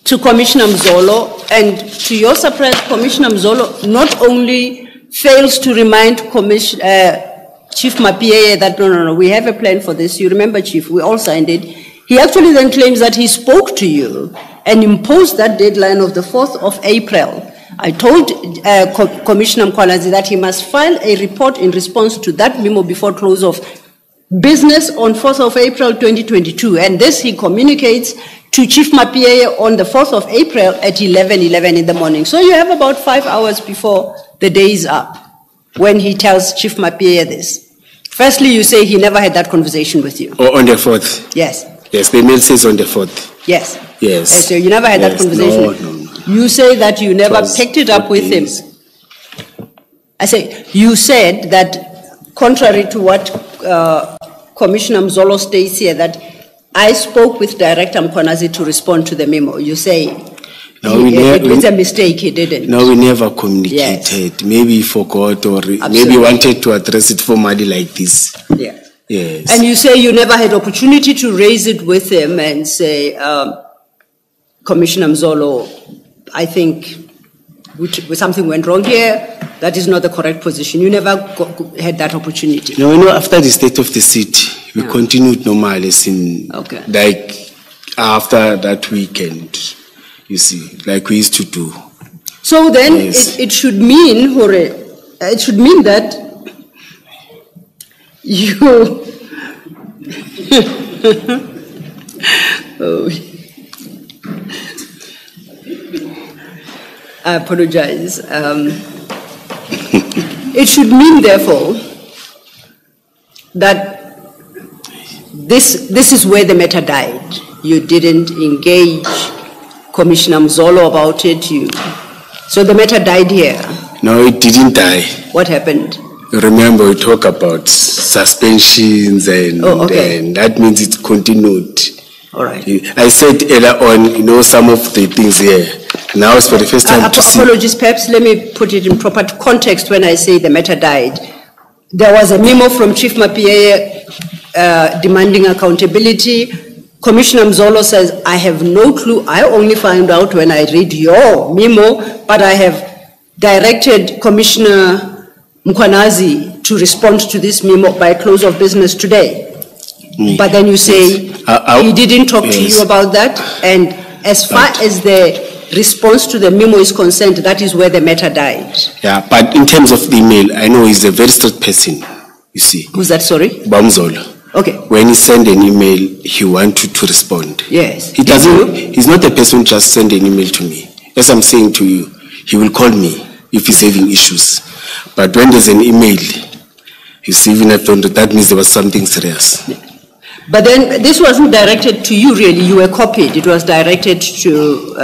to Commissioner Mzolo, and to your surprise, Commissioner Mzolo not only fails to remind Chief Mapie that no, we have a plan for this. You remember, Chief, we all signed it. He actually then claims that he spoke to you and imposed that deadline of the 4th of April. I told Commissioner uMkhwanazi that he must file a report in response to that memo before close of business on 4th of April 2022. And this he communicates to Chief Mapie on the 4th of April at 11:11 in the morning. So you have about 5 hours before the day is up when he tells Chief Mapie this. Firstly, you say he never had that conversation with you. Oh, on the 4th? Yes. Yes, the email says on the 4th. Yes. Yes. So you never had that conversation. No. You say that you never picked it up with him. days. I say, you said that contrary to what Commissioner Mzolo states here, that I spoke with Director uMkhwanazi to respond to the memo. You say it's a mistake, he didn't. No, we never communicated. Yes. Maybe he forgot, or maybe wanted to address it formally like this. Yeah. Yes. And you say you never had opportunity to raise it with him and say, Commissioner Mzolo, I think something went wrong here. That is not the correct position. You never had that opportunity. No, after the state of the city, we continued normal as in, like, after that weekend, you see, like we used to do. So then Yes. it should mean, it should mean that you, oh. I apologize. It should mean, therefore, that this is where the matter died. You didn't engage Commissioner Mzolo about it. So the matter died here. No, it didn't die. What happened? Remember, we talk about suspensions and, and that means it's continued. All right. I said earlier on, some of the things here. Now it's for the first time to see. Apologies, perhaps let me put it in proper context when I say the matter died. There was a memo from Chief Mapie demanding accountability. Commissioner Mzolo says, I have no clue. I only find out when I read your memo, but I have directed Commissioner uMkhwanazi to respond to this memo by close of business today. But then you say he didn't talk to you about that, and as far as the response to the memo is concerned, that is where the matter died. Yeah, but in terms of the email, I know he's a very strict person, you see. Who's that, sorry? Bamzolo. Okay. When he send an email, he wants you to respond. Yes. He doesn't, he's not a person just send an email to me. As I'm saying to you, he will call me if he's having issues. But when there's an email, you see, even if that means there was something serious. Yeah. But then this wasn't directed to you really, you were copied. It was directed to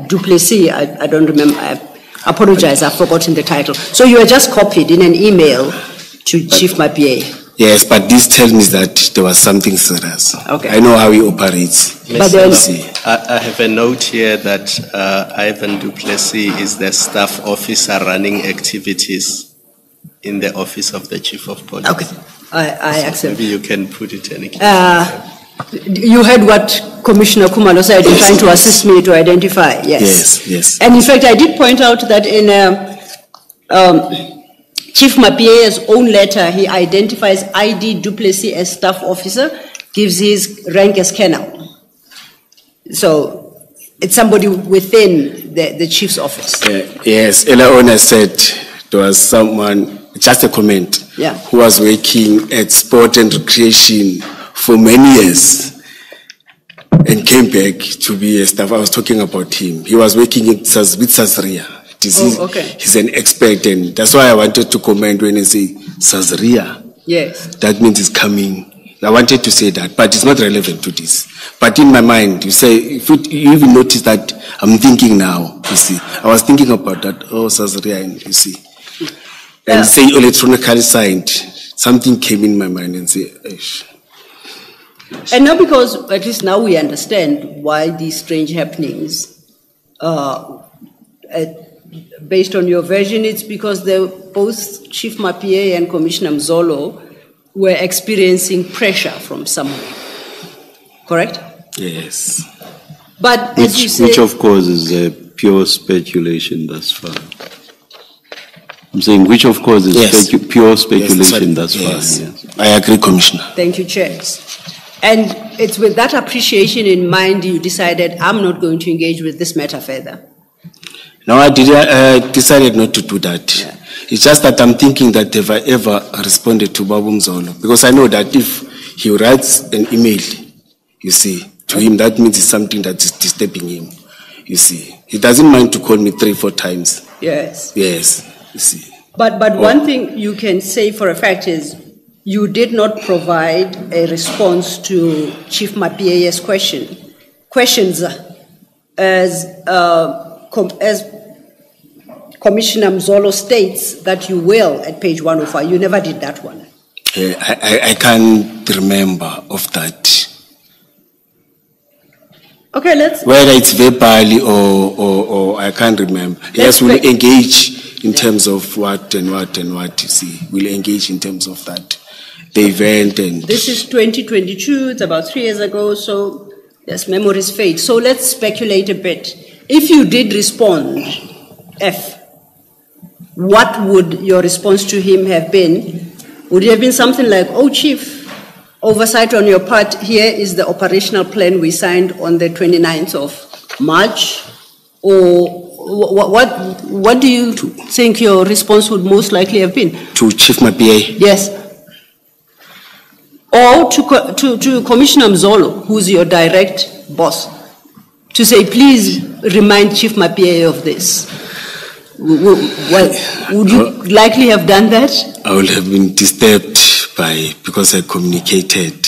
Duplessis, I don't remember, I apologize, I've forgotten the title. So you were just copied in an email to Chief Mapie. Yes, but this tells me that there was something serious. Okay. I know how he operates. But then, I have a note here that Ivan Duplessis is the staff officer running activities in the office of the Chief of Police. Okay, I accept. Maybe you can put it in. You heard what Commissioner Kumalo said, yes, trying to assist me to identify. Yes. Yes. And in fact, I did point out that in Chief Mapie's own letter, he identifies ID Duplessis as staff officer, gives his rank as colonel. So it's somebody within the chief's office. Yes, earlier on I said there was someone, just a comment, who was working at sport and recreation for many years and came back to be a staff. I was talking about him. He was working with Sazria. He's an expert, and that's why I wanted to comment when I say Sazria. Yes. That means it's coming. I wanted to say that, but it's not relevant to this. But in my mind, you say, if you even notice that I'm thinking now, you see. I was thinking about that, Sazria, and you see. And say electronically signed, something came in my mind and say, Eish. And now because, at least now we understand why these strange happenings, based on your version, it's because both Chief Mapie and Commissioner Mzolo were experiencing pressure from someone, correct? Yes. But as you say, which of course is pure speculation thus far. I'm saying which of course is pure speculation thus far. Yes. I agree, Commissioner. Thank you, Chairs. And it's with that appreciation in mind you decided, I'm not going to engage with this matter further. No, I decided not to do that. Yeah. It's just that I'm thinking that have I ever responded to Babu Mzolo? Because I know that if he writes an email, you see, to him, that means it's something that is disturbing him, you see. He doesn't mind to call me 3-4 times. Yes. Yes, you see. But one thing you can say for a fact is you did not provide a response to Chief Mapie's questions as Commissioner Mzolo states that you will at page 105. You never did that one. I can't remember of that. Okay, let's... Whether it's verbally or I can't remember. Yes, we'll engage in terms of what and what and what, you see. We'll engage in terms of that. The event and... This is 2022, it's about 3 years ago, so yes, memories fade. So let's speculate a bit. If you did respond, what would your response to him have been? Would it have been something like, oh, Chief, oversight on your part, here is the operational plan we signed on the 29th of March? Or what do you think your response would most likely have been? To Chief Mapie? Yes. Or to Commissioner Mzolo, who's your direct boss, to say, please remind Chief Mapie of this. Would you likely have done that? I would have been disturbed because I communicated.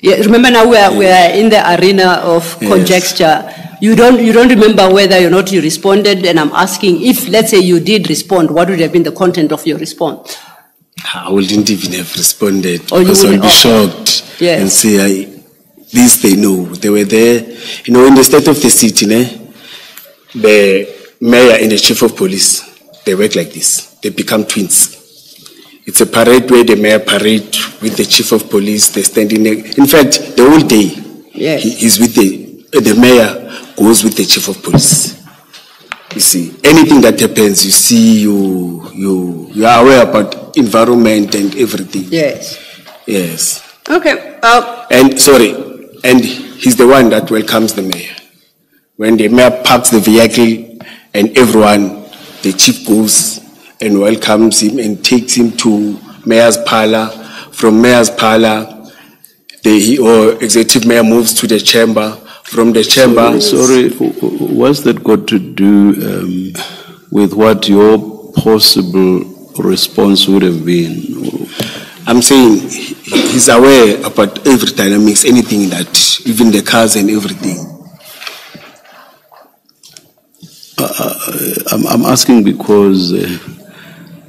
Yeah, remember now we are in the arena of conjecture. You don't remember whether or not you responded, and I'm asking if, let's say, you did respond, what would have been the content of your response? I wouldn't even have responded because I would be shocked and say, this they know. They were there. You know, in the state of the city, the mayor and the chief of police, they work like this. They become twins. It's a parade where the mayor parade with the chief of police. They stand in in fact, the whole day, he's with the mayor goes with the chief of police. You see, anything that happens, you see, you are aware about environment and everything. Yes. Yes. Okay. And he's the one that welcomes the mayor. When the mayor parks the vehicle and everyone, the chief goes and welcomes him and takes him to mayor's parlor. From mayor's parlor, or executive mayor moves to the chamber. From the chamber. Sorry, what's that got to do with what your possible response would have been? I'm saying he's aware about every dynamics, anything that, even the cars and everything. I'm asking because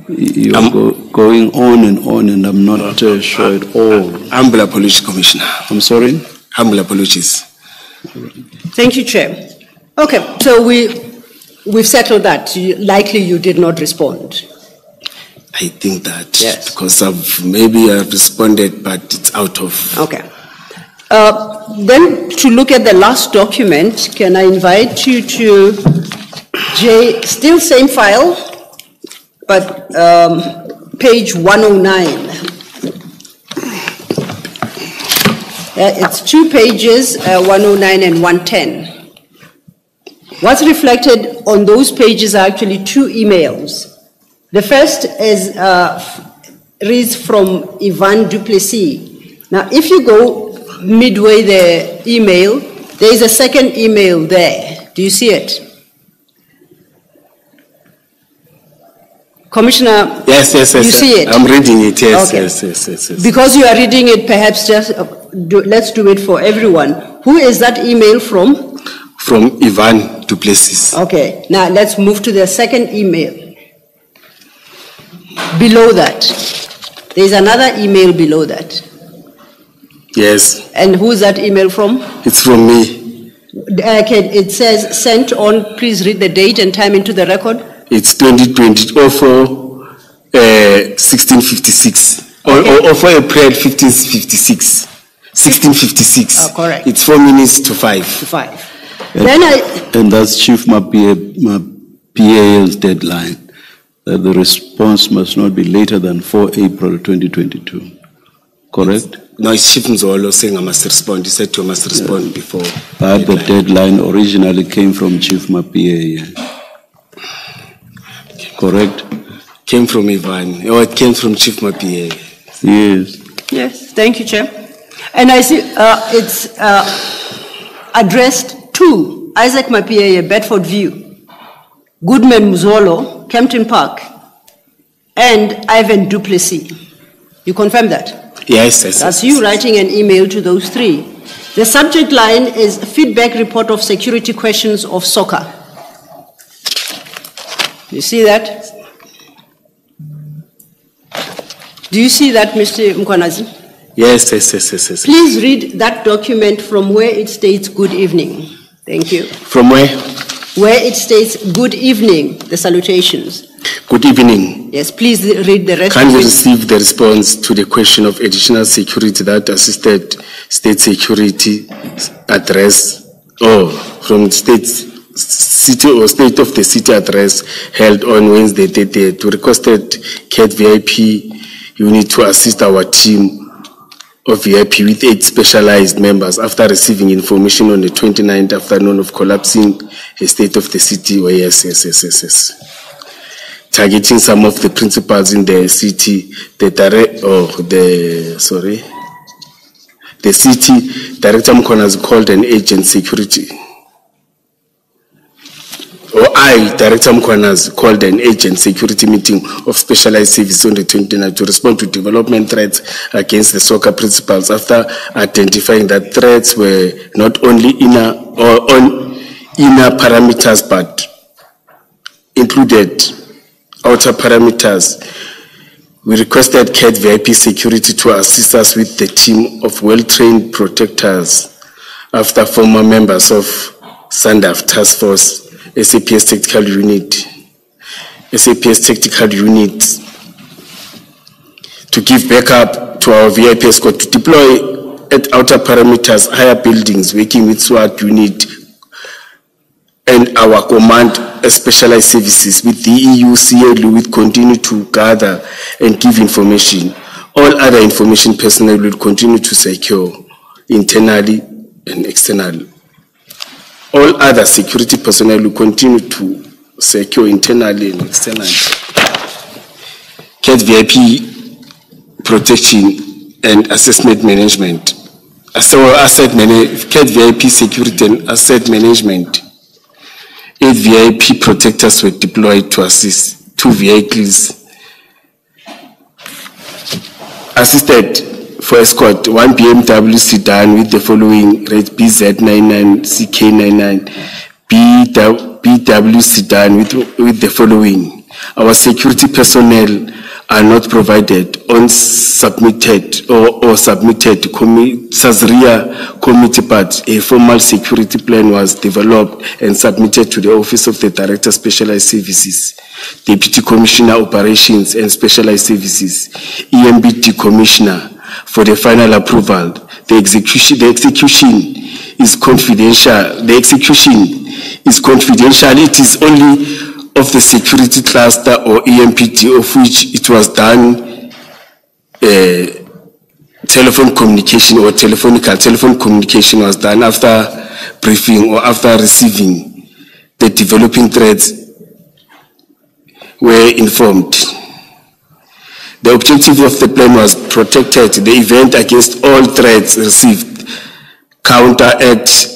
you're going on, and I'm not sure at all. Humble apologies, Commissioner. I'm sorry? Humble apologies. Thank you, Chair. Okay, so we've settled that. Likely you did not respond. I think that, yes, because maybe I've responded, but it's out of. Okay. Then to look at the last document, can I invite you to still same file, but page 109. It's 2 pages, 109 and 110. What's reflected on those pages are actually 2 emails. The first reads from Ivan Duplessis. Now, if you go midway the email, there is a second email there. Do you see it? Commissioner, yes, you see it? I'm reading it, yes, okay. Yes. Because you are reading it, perhaps just let's do it for everyone. Who is that email from? From Ivan Duplessis. Okay, now let's move to the second email. Below that, there is another email below that. Yes. And who is that email from? It's from me. Okay, it says sent on, please read the date and time into the record. It's 2020, or for 1656, okay. or for April 1556, 1656. Oh, correct. It's 4 minutes to 5. To 5. And that's Chief Mapia's deadline, that the response must not be later than 4 April 2022. Correct? No, it's Chief Mzolo saying I must respond. He said I must respond before. But the deadline originally came from Chief Mapia. Correct? Came from Ivan, or it came from Chief Mapia. Yes. Yes, thank you, Chair. And I see it's addressed to Isaac Mapia, Bedford View, Goodman Mzolo, Kempton Park, and Ivan Duplessis. You confirm that? Yes. That's you writing an email to those 3. The subject line is feedback report of security questions of soccer. You see that? Do you see that, Mr. UMkhwanazi? Yes. Please read that document from where it states good evening. Thank you. From where? Where it states good evening, the salutations. Good evening. Yes, please read the rest. Can you receive the response to the question of additional security that assisted state security address from city or state of the city address held on Wednesday 30th? We requested CAT VIP unit to assist our team of VIP with 8 specialized members after receiving information on the 29th afternoon of collapsing a state of the city. Oh, yes. Targeting some of the principals in the city, the city Director uMkhwanazi called an agent security. Director uMkhwanazi called an agent security meeting of specialized service on the 29th to respond to development threats against the soccer principals after identifying that threats were not only inner parameters but included outer parameters. We requested CAT VIP security to assist us with the team of well-trained protectors after former members of SANDAF Task Force SAPS Tactical Unit to give backup to our VIP escort to deploy at outer parameters, higher buildings, working with SWAT unit and our command specialized services with the EU CLU will continue to gather and give information. All other information personnel will continue to secure internally and externally. All other security personnel will continue to secure internally and externally. CAT VIP protection and assessment management. CAT VIP security and asset management. 8 VIP protectors were deployed to assist 2 vehicles. Assisted for escort 1 BMW sedan with the following rate BZ99, CK99, BW sedan with the following. Our security personnel are not provided on submitted or submitted SASRIA committee, but a formal security plan was developed and submitted to the Office of the Director Specialized Services, Deputy Commissioner Operations and Specialized Services, EMBT Commissioner for the final approval. The execution is confidential. The execution is confidential. It is only of the security cluster or EMPT, of which it was done telephone communication or telephone communication was done after briefing or after receiving the developing threats were informed. The objective of the plan was protected the event against all threats received, counteract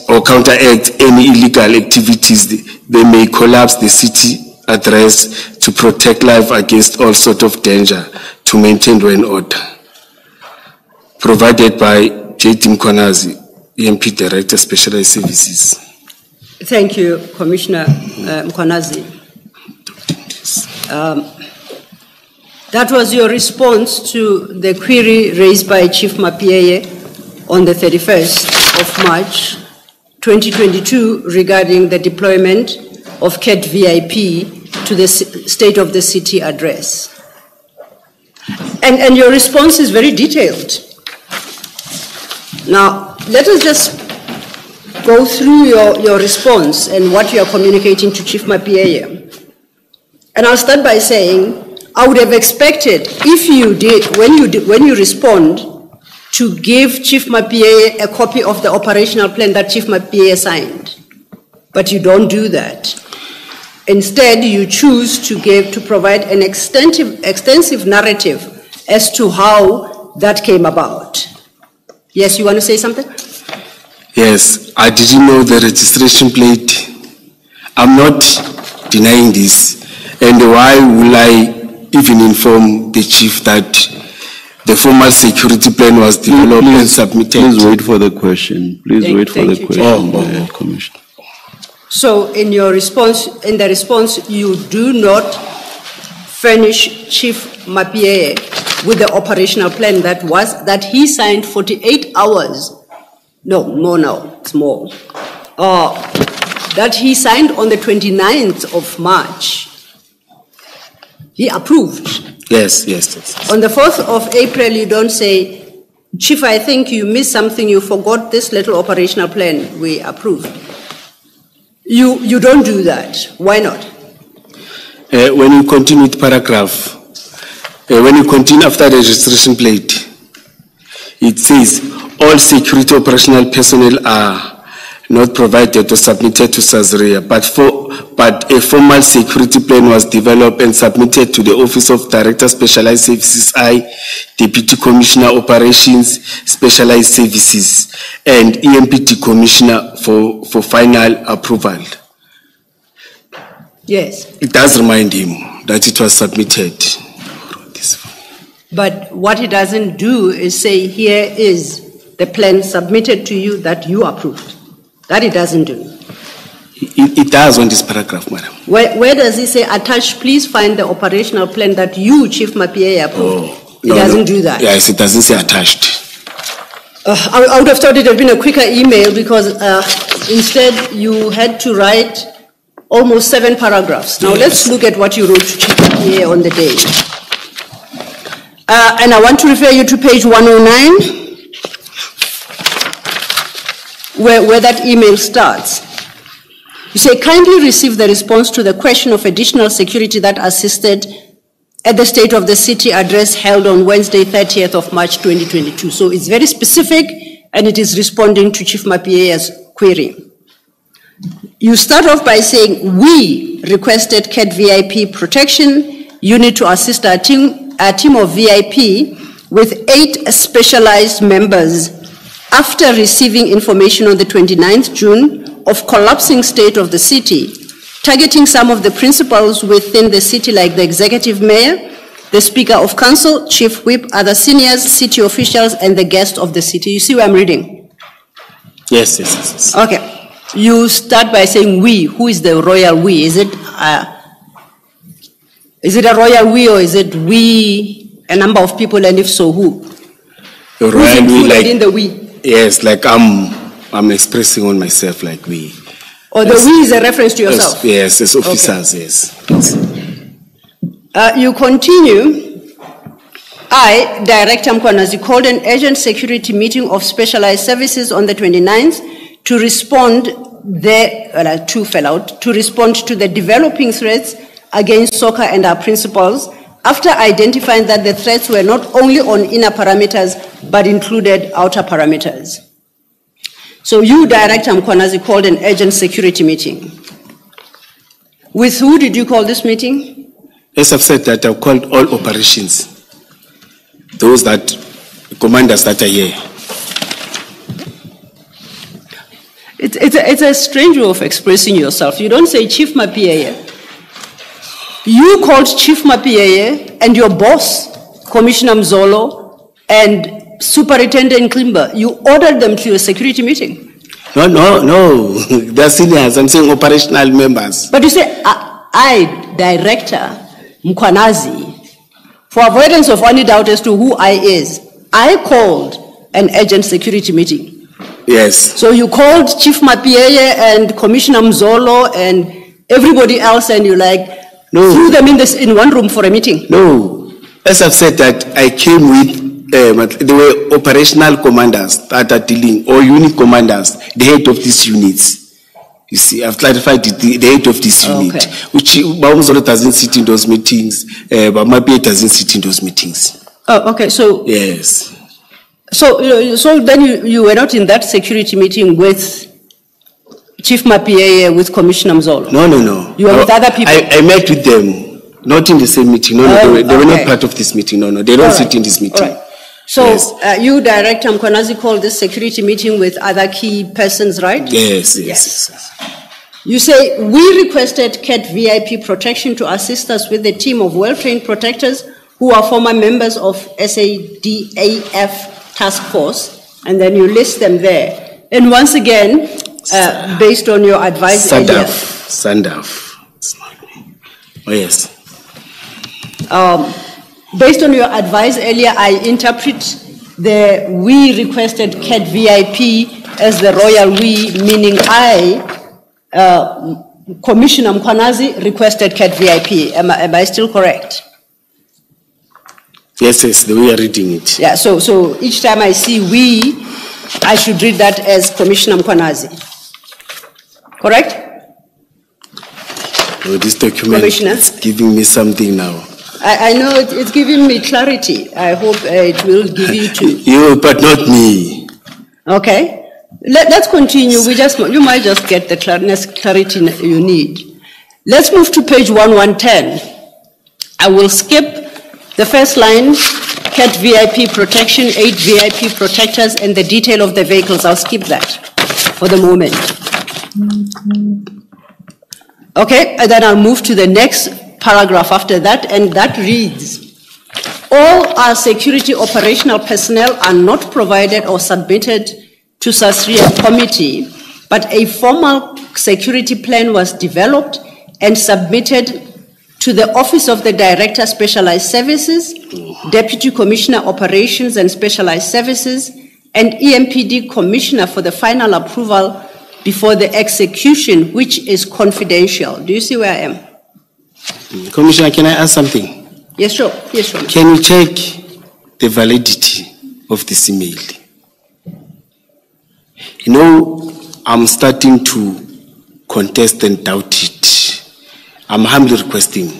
any illegal activities they may collapse the city address, to protect life against all sort of danger, to maintain law and order. Provided by uMkhwanazi, EMP Director Specialized Services. Thank you, Commissioner uMkhwanazi. That was your response to the query raised by Chief Mapieye on the 31st of March 2022 regarding the deployment of CAT VIP to the State of the City address. And your response is very detailed. Now, let us just go through your response and what you are communicating to Chief Mapieye. And I'll start by saying, I would have expected if you did, when you respond, to give Chief Mapieye a copy of the operational plan that Chief Mapieye signed. But you don't do that. Instead, you choose to provide an extensive narrative as to how that came about. Yes, you want to say something? Yes, I didn't know the registration plate. I'm not denying this. And why will I even inform the chief that the formal security plan was developed and submitted? Please wait for the question. Please wait for the question, Commissioner. So in the response, you do not furnish Chief Mapieye with the operational plan that he signed 48 hours. No, more now, it's more. That he signed on the 29th of March. He approved. Yes. On the 4th of April, you don't say, Chief, I think you missed something, you forgot this little operational plan we approved. You don't do that. Why not? When you continue with paragraph, when you continue after the registration plate, it says all security operational personnel are not provided or submitted to SASRIA, but a formal security plan was developed and submitted to the Office of Director Specialized Services, Deputy Commissioner Operations Specialized Services, and EMPT Commissioner for final approval. Yes. It does remind him that it was submitted. But what he doesn't do is say, here is the plan submitted to you that you approved. That he doesn't do. It does on this paragraph, madam. Where does he say, attached, please find the operational plan that you, Chief Mapieye, approved? It doesn't do that. Yes, it doesn't say attached. I would have thought it had been a quicker email because instead you had to write almost 7 paragraphs. Now let's look at what you wrote to Chief Mapieye on the day. And I want to refer you to page 109, where that email starts. You say, kindly receive the response to the question of additional security that assisted at the State of the City address held on Wednesday, 30th of March, 2022. So it's very specific, and it is responding to Chief Mapieya's query. You start off by saying, we requested CAT VIP protection unit to assist our team of VIP with 8 specialized members after receiving information on the 29th June of collapsing state of the city, targeting some of the principals within the city like the executive mayor, the speaker of council, chief whip, other seniors, city officials, and the guests of the city. You see what I'm reading? Yes, yes, yes, yes. Okay. You start by saying we. Who is the royal we? Is it a royal we, or is it we, a number of people, and if so, who? The royal we, like in the we? Yes, like I'm expressing on myself like we. Or the we is a reference to yourself? Yes, as officers, okay. Yes. You continue. I, Director uMkhwanazi, called an urgent security meeting of specialized services on the 29th to respond to respond to the developing threats against soccer and our principals, after identifying that the threats were not only on inner parameters, but included outer parameters. So you, Director uMkhwanazi, called an urgent security meeting. With who did you call this meeting? As I've said that I've called all operations, those commanders that are here. It's a strange way of expressing yourself. You don't say Chief Mapieya. You called Chief Mapieya and your boss, Commissioner Mzolo, and Superintendent Klimba. You ordered them to a security meeting. No. They're seniors. I'm saying operational members. But you say, I, Director uMkhwanazi, for avoidance of any doubt as to who I is, I called an urgent security meeting. Yes. So you called Chief Mapieya and Commissioner Mzolo and everybody else, and you threw them in one room for a meeting? No. As I've said that I came with, there were operational commanders that are dealing, or unit commanders, the head of these units. You see, I've clarified the head of this unit, okay. Which Mzolo doesn't sit in those meetings, but Mapieya doesn't sit in those meetings. Oh, okay, so... Yes. So then you were not in that security meeting with Chief Mapieya, with Commissioner Mzolo? No. You were with other people? I met with them, not in the same meeting. No, they were not part of this meeting. No, they don't sit in this meeting. All right. So yes. You, Director uMkhwanazi, called this security meeting with other key persons, right? Yes. You say, we requested CAT VIP protection to assist us with a team of well-trained protectors who are former members of SADAF task force, and then you list them there. And once again, based on your advice earlier... Sandaf. It's not me. Oh, yes. Based on your advice earlier, I interpret we requested CAT VIP as the royal we, meaning I, Commissioner uMkhwanazi, requested CAT VIP. Am I still correct? Yes, the way you're reading it. Yeah, so each time I see we, I should read that as Commissioner uMkhwanazi. Correct? Oh, this document is giving me something now. I know it's giving me clarity. I hope it will give you too. You, but not me. Okay. Let's continue. You might just get the clarity you need. Let's move to page 1110. I will skip the first line, CAT VIP protection, 8 VIP protectors, and the detail of the vehicles. I'll skip that for the moment. Okay, and then I'll move to the next paragraph after that, and that reads, all our security operational personnel are not provided or submitted to SASRIA committee, but a formal security plan was developed and submitted to the Office of the Director Specialized Services, Deputy Commissioner Operations and Specialized Services, and EMPD Commissioner for the final approval before the execution, which is confidential. Do you see where I am? Commissioner, can I ask something? Yes, sure. Can you check the validity of this email? You know, I'm starting to contest and doubt it. I'm humbly requesting,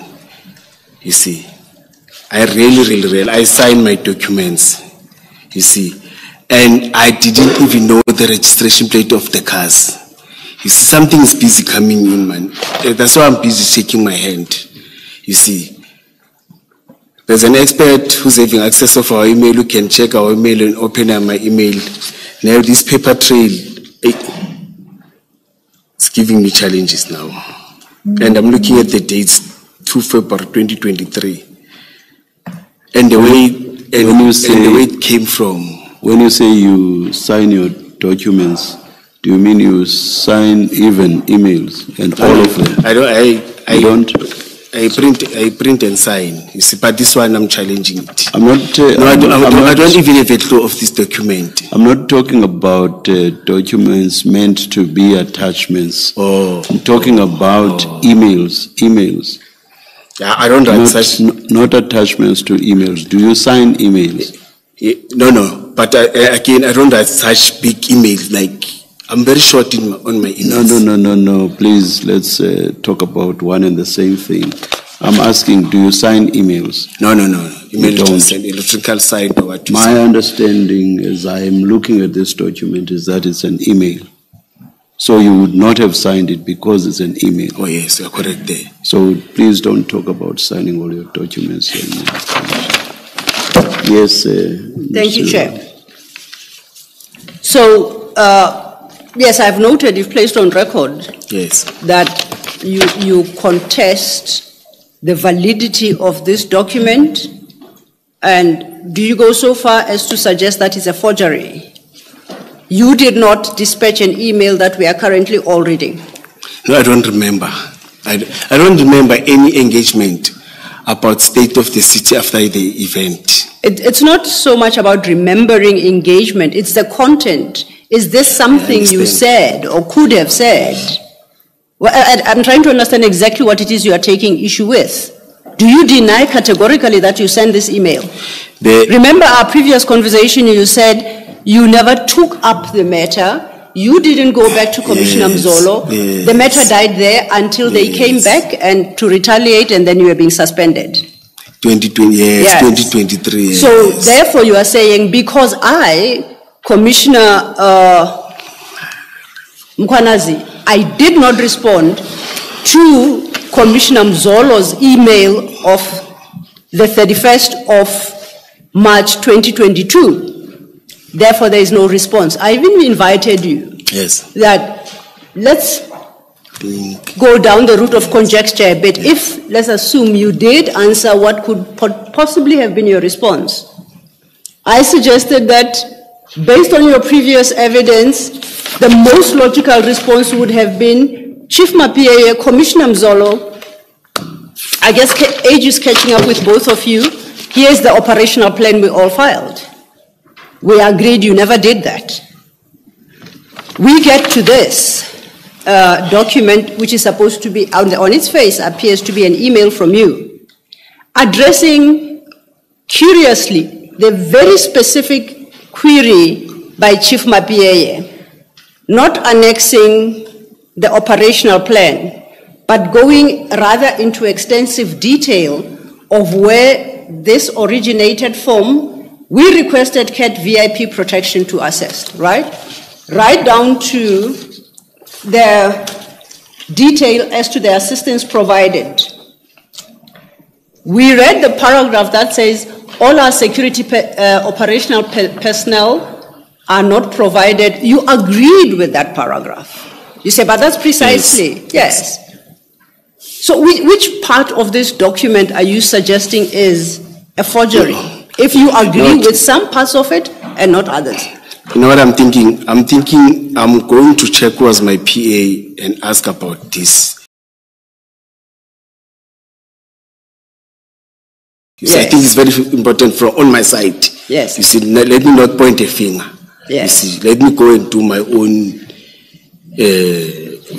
you see. I really, I signed my documents, you see. And I didn't even know the registration plate of the cars. You see, something is busy coming in, man. That's why I'm busy shaking my hand, you see. There's an expert who's having access of our email who can check our email and open my email. Now this paper trail, it's giving me challenges now. And I'm looking at the dates, 2 February 2023. And the way, the way it came from. When you say you sign your documents, do you mean you sign even emails and all of them? I don't. I print and sign. You see, but this one I'm challenging it. I don't even have a clue of this document. I'm not talking about documents meant to be attachments. Oh, I'm talking about emails. Yeah, I don't write such. Not attachments to emails. Do you sign emails? No. But again, I don't write such big emails. Like, I'm very short on my emails. No. Please, let's talk about one and the same thing. I'm asking, do you sign emails? No. Email don't. Electrical sign or what you My say. understanding as I am looking at this document is that it's an email. So you would not have signed it because it's an email. Oh yes, you're correct there. So please don't talk about signing all your documents. Yes. Thank you, Chair. So, yes, I've noted, you've placed on record that you contest the validity of this document, and do you go so far as to suggest that it's a forgery? You did not dispatch an email that we are currently all reading. No, I don't remember. I don't remember any engagement about state of the city after the event. It's not so much about remembering engagement, it's the content. Is this something you said or could have said? Well, I'm trying to understand exactly what it is you are taking issue with. Do you deny categorically that you sent this email? Remember our previous conversation, you said you never took up the matter. You didn't go back to Commissioner Mzolo. Yes. The matter died there until they came back and to retaliate, and then you were being suspended. 2020, yes. 2023. Yes. So therefore you are saying, because I, Commissioner UMkhwanazi, I did not respond to Commissioner Mzolo's email of the 31st of March 2022. Therefore, there is no response. I even invited you that let's go down the route of conjecture a bit. If, let's assume you did answer what could possibly have been your response, I suggested that based on your previous evidence, the most logical response would have been, Chief Mapia, Commissioner Mzolo, I guess age is catching up with both of you. Here's the operational plan we all filed. We agreed you never did that. We get to this document, which is supposed to be, on its face, appears to be an email from you, addressing, curiously, the very specific query by Chief Mapia, not annexing the operational plan, but going rather into extensive detail of where this originated from. We requested CAT VIP protection to assess, right? Right down to the detail as to the assistance provided. We read the paragraph that says all our security operational personnel are not provided. You agreed with that paragraph. You say, but that's precisely, yes. So which part of this document are you suggesting is a forgery? If you agree with some parts of it and not others. You know what I'm thinking? I'm thinking I'm going to check who was my PA and ask about this. Yes. I think it's very important from on my side. Yes. You see, let me not point a finger. Yes. You see, let me go and do my own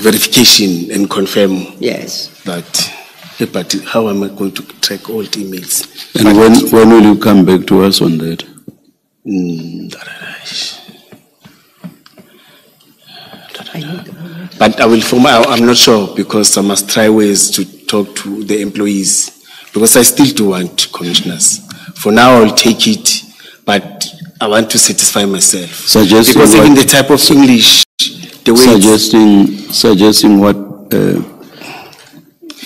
verification and confirm. Yes. That. But how am I going to track all the emails? And when will you come back to us on that? But I'm not sure because I must try ways to talk to the employees because I still do want commissioners. For now, I'll take it, but I want to satisfy myself. Because even the type of English, the way suggesting what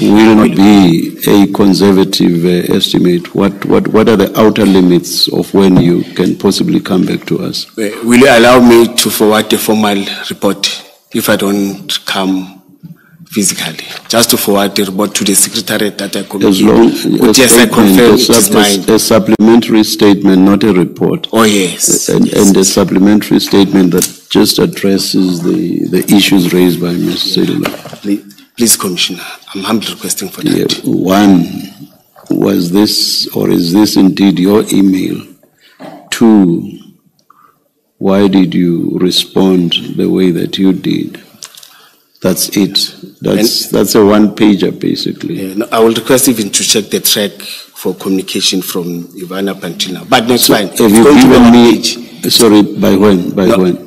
will not be a conservative estimate. What are the outer limits of when you can possibly come back to us? Will you allow me to forward a formal report if I don't come physically? Just to forward the report to the secretariat that I communicate. Yes, I confirm it is mine. A supplementary statement, not a report. Oh, yes. And a supplementary statement that just addresses the issues raised by Mr. Sedula. Please, Commissioner, I'm humbly requesting for that. Yeah, one, was this or is this indeed your email? Two, why did you respond the way that you did? That's it. That's a one-pager, basically. Yeah, no, I will request even to check the track for communication from Ivana Pantina. But that's fine. Have you given me? Sorry, by when? By when?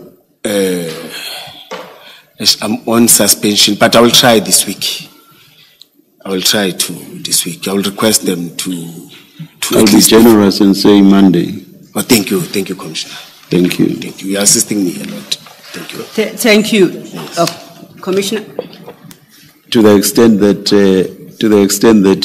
I'm on suspension, but I will try this week. I will try to this week. I will request them to I'll be generous and say Monday. Oh, thank you, Commissioner. Thank you. Thank you. You're assisting me a lot. Thank you. Thank you, yes. Commissioner. To the extent that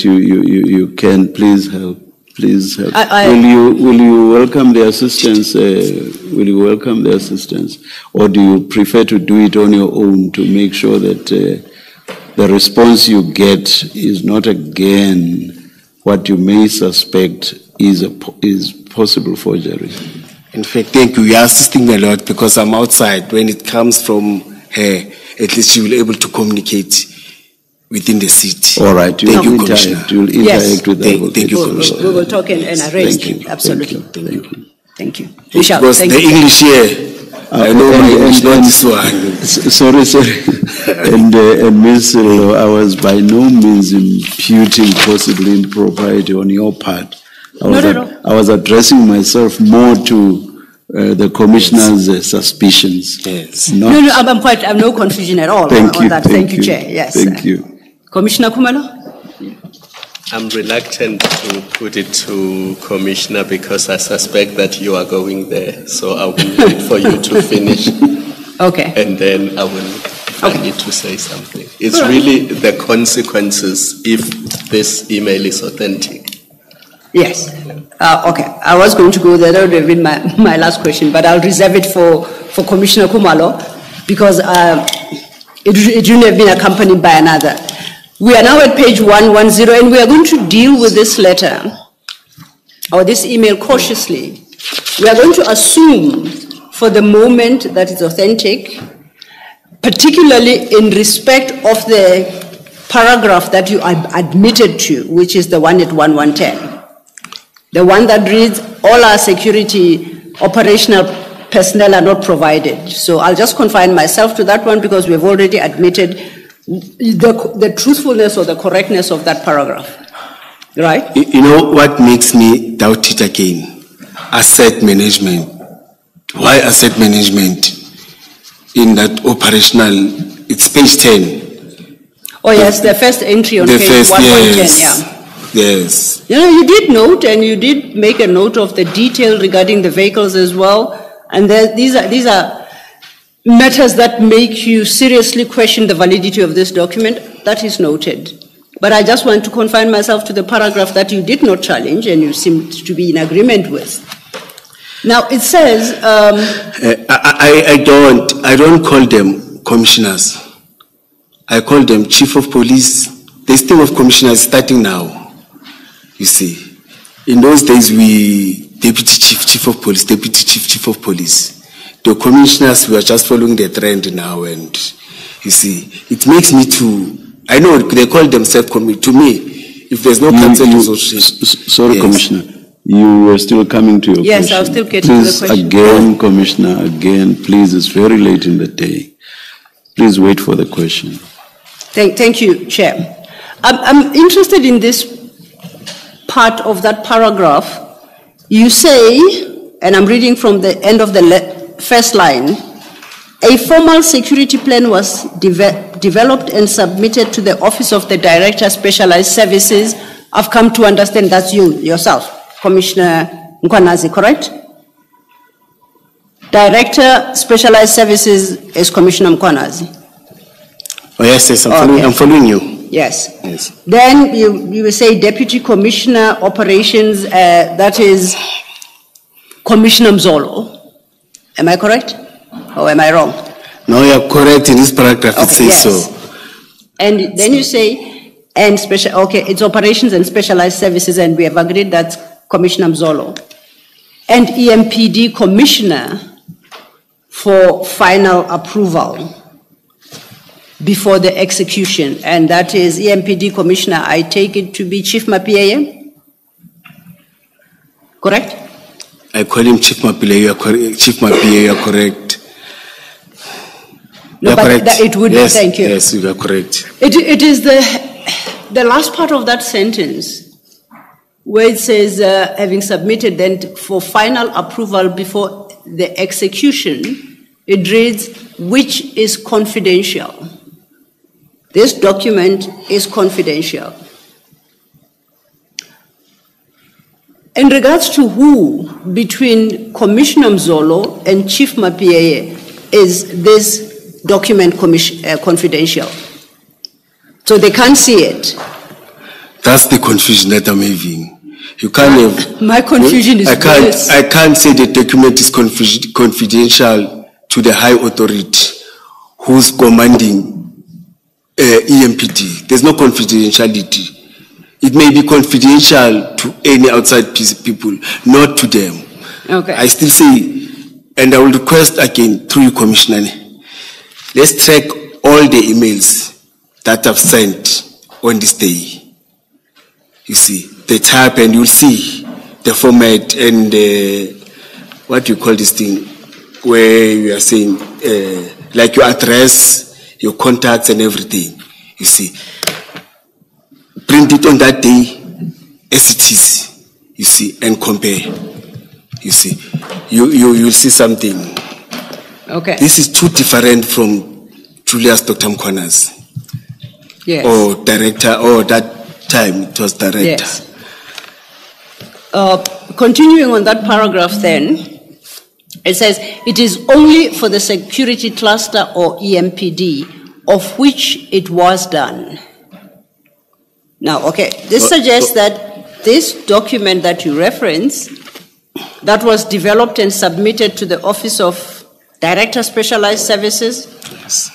you can, please help. Please help. Will you welcome the assistance? Will you welcome the assistance, or do you prefer to do it on your own to make sure that the response you get is not again what you may suspect is possible forgery? In fact, thank you. You are assisting me a lot because I'm outside. When it comes from her, at least she will be able to communicate within the city. All right. Thank you, Commissioner. You'll interact with them. Thank you, Commissioner. We will talk and arrange. Thank you. Absolutely. Thank you. Thank you. We shall. Because the English here, I know my English, not this one. Sorry. And Ms. Silo, I was by no means imputing possible impropriety on your part. I was addressing myself more to the Commissioner's suspicions. Yes. No, I'm no confusion at all on that. Thank you, Chair. Yes. Thank you. Commissioner Khumalo? I'm reluctant to put it to Commissioner because I suspect that you are going there. So I will wait for you to finish. Okay. And then I need to say something. It's really the consequences if this email is authentic. Yes. Okay. I was going to go there. That would have been my last question, but I'll reserve it for Commissioner Khumalo because it shouldn't have been accompanied by another. We are now at page 110, and we are going to deal with this letter or this email cautiously. We are going to assume for the moment that it's authentic, particularly in respect of the paragraph that you admitted to, which is the one at 1110. The one that reads, all our security operational personnel are not provided. So I'll just confine myself to that one because we've already admitted the truthfulness or the correctness of that paragraph. Right? You know what makes me doubt it again? Asset management. Why asset management in that operational? It's page 10. Oh yes, the first entry on page 110, yeah. Yes. You know, you did note and you did make a note of the detail regarding the vehicles as well. And these are matters that make you seriously question the validity of this document. That is noted. But I just want to confine myself to the paragraph that you did not challenge and you seemed to be in agreement with. Now it says... I don't call them commissioners. I call them chief of police. The system of commissioners starting now. You see, in those days deputy chief of police, deputy chief of police. The commissioners were just following the trend now, and you see, it makes me I know they call themselves to me, if there's no council resolution. Sorry, yes. Commissioner, you were still coming to your question. Yes, I'll still get to the question. Again, Commissioner, please, it's very late in the day. Please wait for the question. Thank you, Chair. I'm interested in this part of that paragraph. You say, and I'm reading from the end of the first line, A formal security plan was developed and submitted to the Office of the Director Specialized Services. I've come to understand that's you, yourself, Commissioner uMkhwanazi, correct? Director Specialized Services is Commissioner uMkhwanazi. Oh, yes, yes, I'm following you. Yes. Yes. Then you will say Deputy Commissioner Operations, that is Commissioner Mzolo. Am I correct? Or am I wrong? No, you're correct in this paragraph, it says so. And then you say, and special, okay, it's Operations and Specialized Services, and we have agreed that's Commissioner Mzolo. And EMPD Commissioner for final approval before the execution, and that is EMPD Commissioner, I take it to be Chief Mapieye? Correct? I call him Chief Mapieye, you are correct. Chief Mapieye, you are correct. No, you are correct. It would yes, be, thank you. Yes, you are correct. It is the last part of that sentence where it says, having submitted then for final approval before the execution, it reads, which is confidential. This document is confidential. In regards to who between Commissioner Mzolo and Chief Mapieye is this document confidential? So they can't see it. That's the confusion that I'm having. You can't have. My confusion is this. I can't say the document is confidential to the high authority who's commanding EMPD. There's no confidentiality. It may be confidential to any outside people, not to them. Okay. I still say, and I will request again through you, Commissioner, let's track all the emails that I've sent on this day. You see, the type, and you'll see the format and what do you call this thing, where you are saying, like your address, your contacts and everything, you see. Print it on that day as it is, you see, and compare. You see, you'll see something. Okay. This is too different from Julius Dr. uMkhwanazi. Yes. Or director, or that time it was director. Yes. Continuing on that paragraph then, it says, it is only for the security cluster or EMPD of which it was done. Now, okay, this suggests that this document that you reference, that was developed and submitted to the Office of Director Specialized Services, Yes.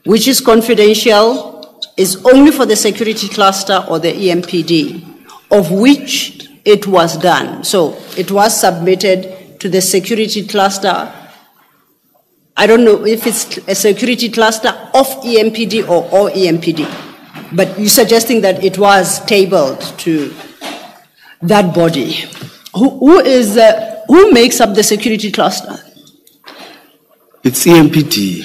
which is confidential, is only for the security cluster or the EMPD, of which it was done. So it was submitted to the security cluster. I don't know if it's a security cluster of EMPD or EMPD, but you're suggesting that it was tabled to that body. Who makes up the security cluster? It's EMPD.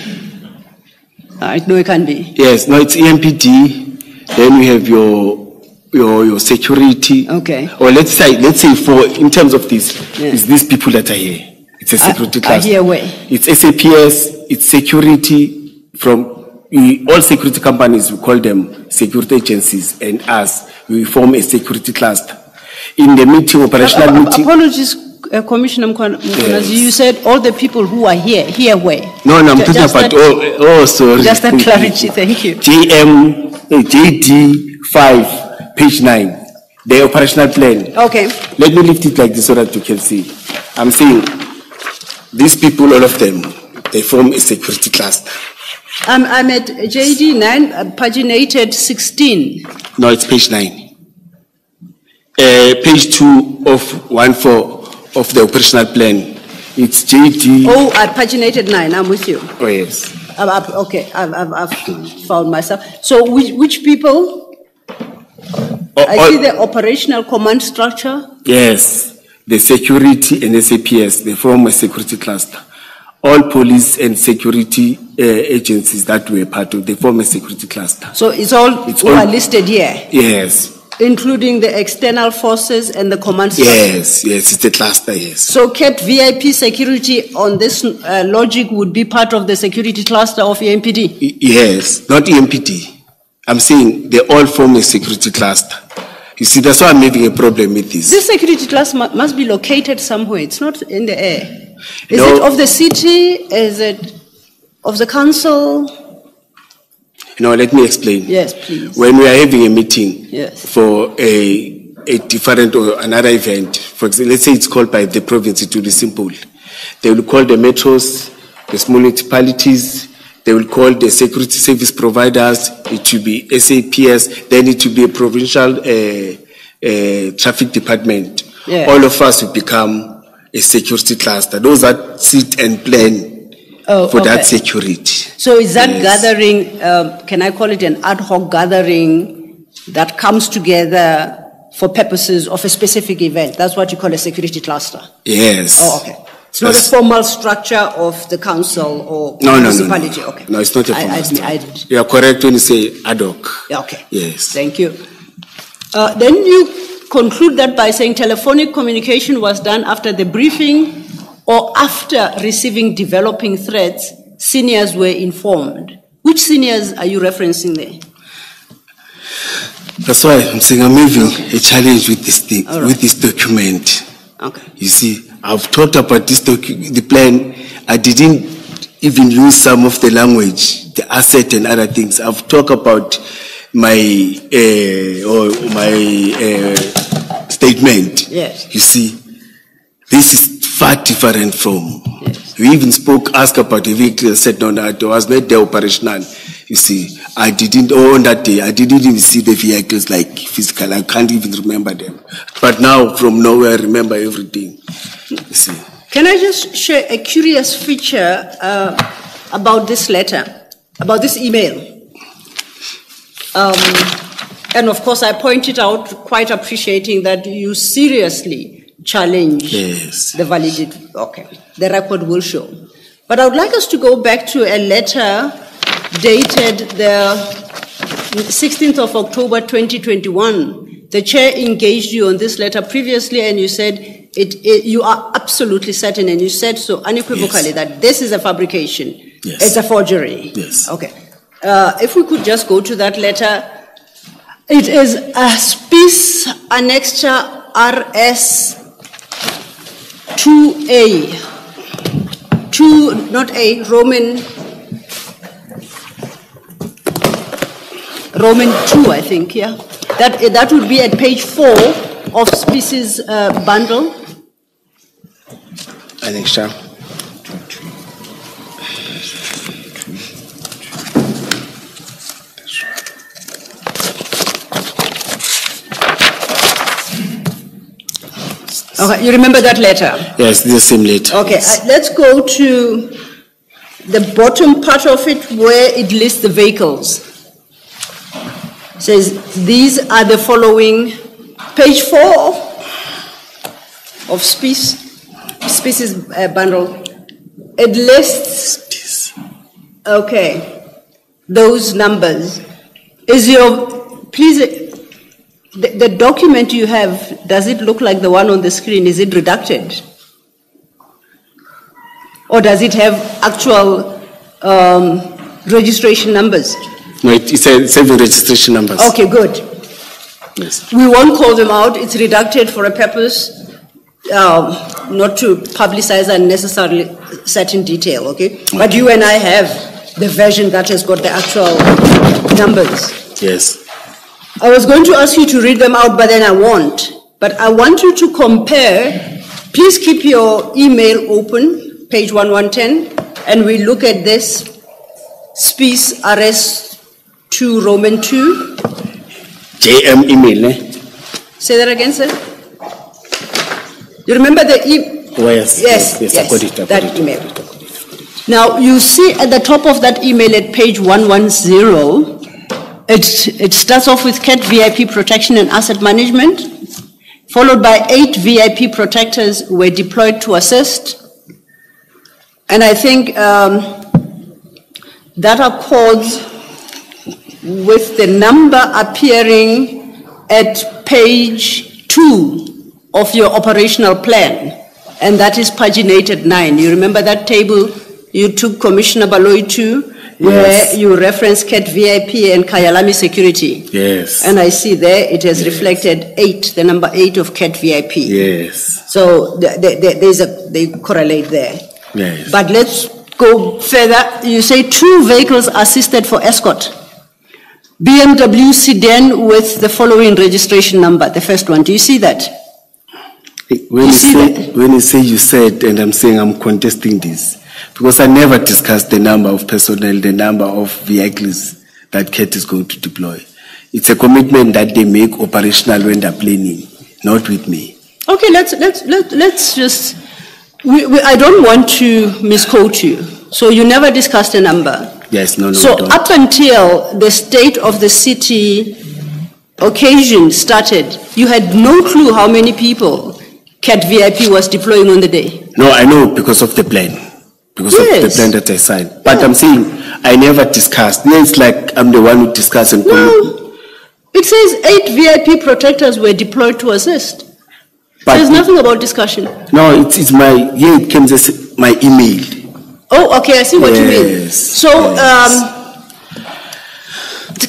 No, it can be. Yes, no, it's EMPD. Then we have your security. Okay. Or let's say for in terms of this, it's these people that are here. It's a security cluster. Here where? It's SAPS. It's security from all security companies. We call them security agencies, and us we form a security cluster. In the meeting, operational meeting. Apologies. Commissioner Uphekwe, Yes. you said all the people who are here where? No, I'm talking about, sorry. Just that clarity, thank you. JD 5, page 9, the operational plan. Okay. Let me lift it like this so that you can see. I'm saying, these people, all of them, they form a security cluster. I'm at JD 9, paginated 16. No, it's page 9. Page 2 of 1.4 of the operational plan. It's JD. Oh, at paginated 9, I'm with you. Oh, yes. Okay, I've found myself. So which people? I see the operational command structure. Yes, the security and SAPS, they form a security cluster. All police and security agencies that were part of, they form a security cluster. So it's all who are listed here? Yes. Including the external forces and the command structure? Yes, it's a cluster, yes. So CAT VIP security on this logic would be part of the security cluster of EMPD? Yes, not EMPD. I'm saying they all form a security cluster. You see, that's why I'm having a problem with this. This security cluster must be located somewhere. It's not in the air. Is it of the city? Is it of the council? No, let me explain. Yes, please. When we are having a meeting for a different or another event, for example, let's say it's called by the province, it will be simple. They will call the metros, the small municipalities, they will call the security service providers, it will be SAPS, then it will be a provincial traffic department. Yeah. All of us will become a security cluster. Those that sit and plan for that security. So is that gathering, can I call it an ad hoc gathering that comes together for purposes of a specific event? That's what you call a security cluster? Yes. Oh, okay. It's not a formal structure of the council or municipality? No. Okay. No, it's not a formal structure. You are correct when you say ad hoc. Okay. Yes. Thank you. Then you conclude that by saying telephonic communication was done after the briefing or after receiving developing threats, seniors were informed. Which seniors are you referencing there? That's why I'm saying I'm having a challenge with this thing, with this document. Okay. You see, I've talked about this the plan. I didn't even use some of the language, the asset and other things. I've talked about my statement. Yes. You see, this is far different from. Yes. We even asked about the vehicle, said no, it was not the operational. You see, I didn't, on that day, I didn't even see the vehicles like physical. I can't even remember them. But now, from nowhere, I remember everything. You see. Can I just share a curious feature about this letter, about this email? And of course, I pointed out, quite appreciating that you seriously challenge the validity. Okay, the record will show. But I would like us to go back to a letter dated the 16th of October 2021. The chair engaged you on this letter previously, and you said you are absolutely certain, and you said so unequivocally that this is a fabrication. Yes. It's a forgery. Yes. Okay. If we could just go to that letter. It is a Spice Annexure RS 2A. 2, not A, Roman 2, I think, yeah. That would be at page 4 of Spice's bundle. Annexure. Okay, you remember that letter? Yes, the same letter. Okay, yes. Let's go to the bottom part of it where it lists the vehicles. It says, these are the following, page 4 of Spice's bundle. It lists, okay, those numbers. Is your, please, the document you have, does it look like the one on the screen? Is it redacted? Or does it have actual registration numbers? No, it's having registration numbers. Okay, good. Yes. We won't call them out. It's redacted for a purpose, not to publicize unnecessarily certain detail, okay? But you and I have the version that has got the actual numbers. Yes. I was going to ask you to read them out, but then I won't. But I want you to compare. Please keep your email open, page 1110, and we look at this Spice RS2 Roman 2. JM email, eh? Say that again, sir. You remember the email? Oh, yes. Yes, I got it. That email. Now, you see at the top of that email at page 110, it starts off with CAT VIP protection and asset management, followed by 8 VIP protectors who were deployed to assist. And I think that accords with the number appearing at page 2 of your operational plan, and that is paginated 9. You remember that table you took Commissioner Baloyi to, where you reference CAT VIP and Kayalami Security? Yes. And I see there it has reflected 8, the number 8 of CAT VIP. Yes. So they correlate there. Yes. But let's go further. You say 2 vehicles assisted for escort. BMW sedan with the following registration number, the first one. Do you see that? When you say you said, and I'm saying I'm contesting this, because I never discussed the number of personnel, the number of vehicles that CAT is going to deploy. It's a commitment that they make operational when they're planning, not with me. Okay, let's just. I don't want to misquote you. So you never discussed a number. Yes, no. So up until the state of the city occasion started, you had no clue how many people CAT VIP was deploying on the day. No, I know because of the plan. Because of the plan that I signed. But I'm saying I never discussed. It's like I'm the one who discussed. And no, it says 8 VIP protectors were deployed to assist. But there's nothing about discussion. No, it's my, here it comes as my email. Oh, okay, I see what you mean. So,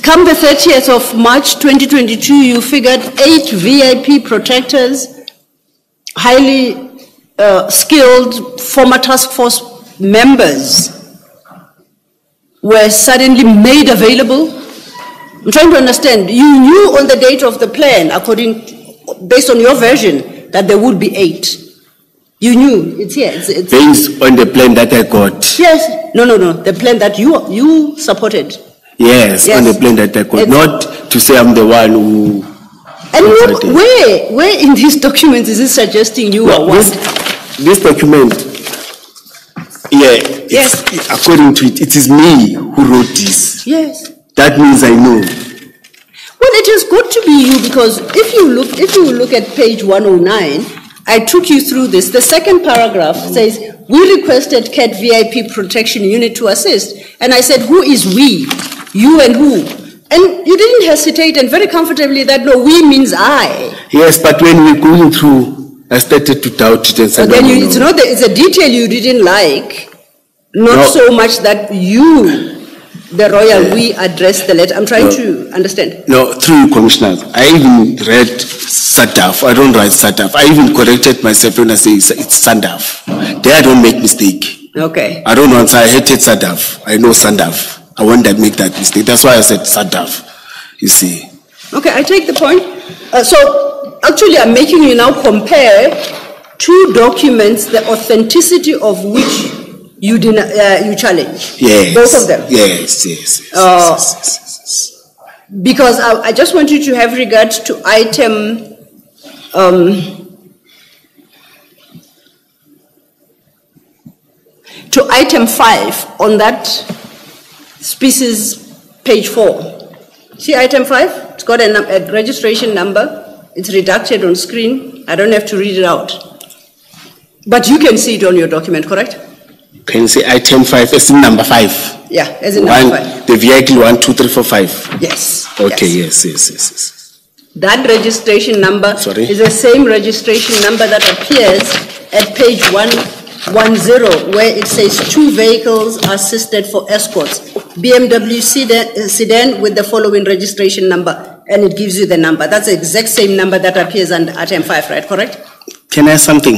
come the 30th of March 2022, you figured 8 VIP protectors, highly skilled former task force members were suddenly made available. I'm trying to understand. You knew on the date of the plan, based on your version, that there would be 8. You knew, it's here. It's based on the plan that I got. Yes. No. The plan that you supported. Yes, on the plan that I got. Not to say I'm the one who. And look, where in these documents is it suggesting you are one? This document, yes. According to it, it is me who wrote this. Yes. That means I know. Well, it is good to be you, because if you look at page 109, I took you through this. The second paragraph says, we requested CAT VIP protection unit to assist. And I said, who is we? You and who? And you didn't hesitate, and very comfortably that, no, we means I. Yes, but when we're going through, I started to doubt it and said, then it's a detail you didn't like, not so much that you, the royal, we addressed the letter. I'm trying to understand. No, through you, Commissioners. I even read SADAF. I don't write SADAF. I even corrected myself when I say it's SANDAF. There I don't make mistake. Okay. I don't want, I hated SADAF. I know SANDAF. I won't make that mistake. That's why I said SADAF. You see. Okay, I take the point. So actually I'm making you now compare 2 documents, the authenticity of which you challenge. Yes. Both of them. Yes. Because I just want you to have regard to item item 5 on that species page 4. See item 5? It's got a registration number. It's redacted on screen. I don't have to read it out. But you can see it on your document, correct? Can you say item 5 as in number 5? Yeah, as in number 5. The vehicle 1, 2, 3, 4, 5. Yes. Okay, yes. That registration number is the same registration number that appears at page 110, where it says 2 vehicles assisted for escorts. BMW sedan with the following registration number, and it gives you the number. That's the exact same number that appears under item 5, right? Correct? Can I ask something?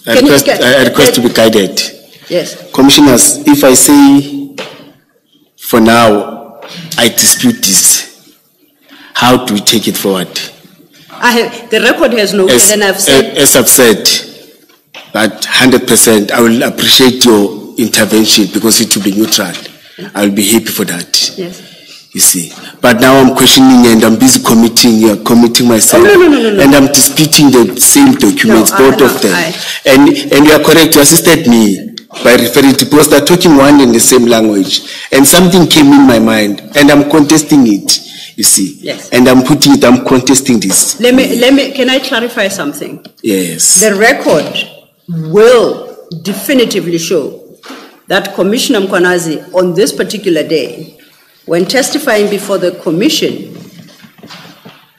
I request to be guided. Yes. Commissioners, if I say, for now, I dispute this, how do we take it forward? The record has noted, and I've said... As I've said, that 100%, I will appreciate your intervention because it will be neutral. I will be happy for that. Yes. You see. But now I'm questioning and I'm busy committing myself. Oh, no. And I'm disputing the same documents, both of them. And you are correct, you assisted me by referring to, because they're talking one in the same language. And something came in my mind and I'm contesting it, you see. Yes. And I'm contesting this. Can I clarify something? Yes. The record will definitively show that Commissioner Mkhwanazi, on this particular day, when testifying before the commission,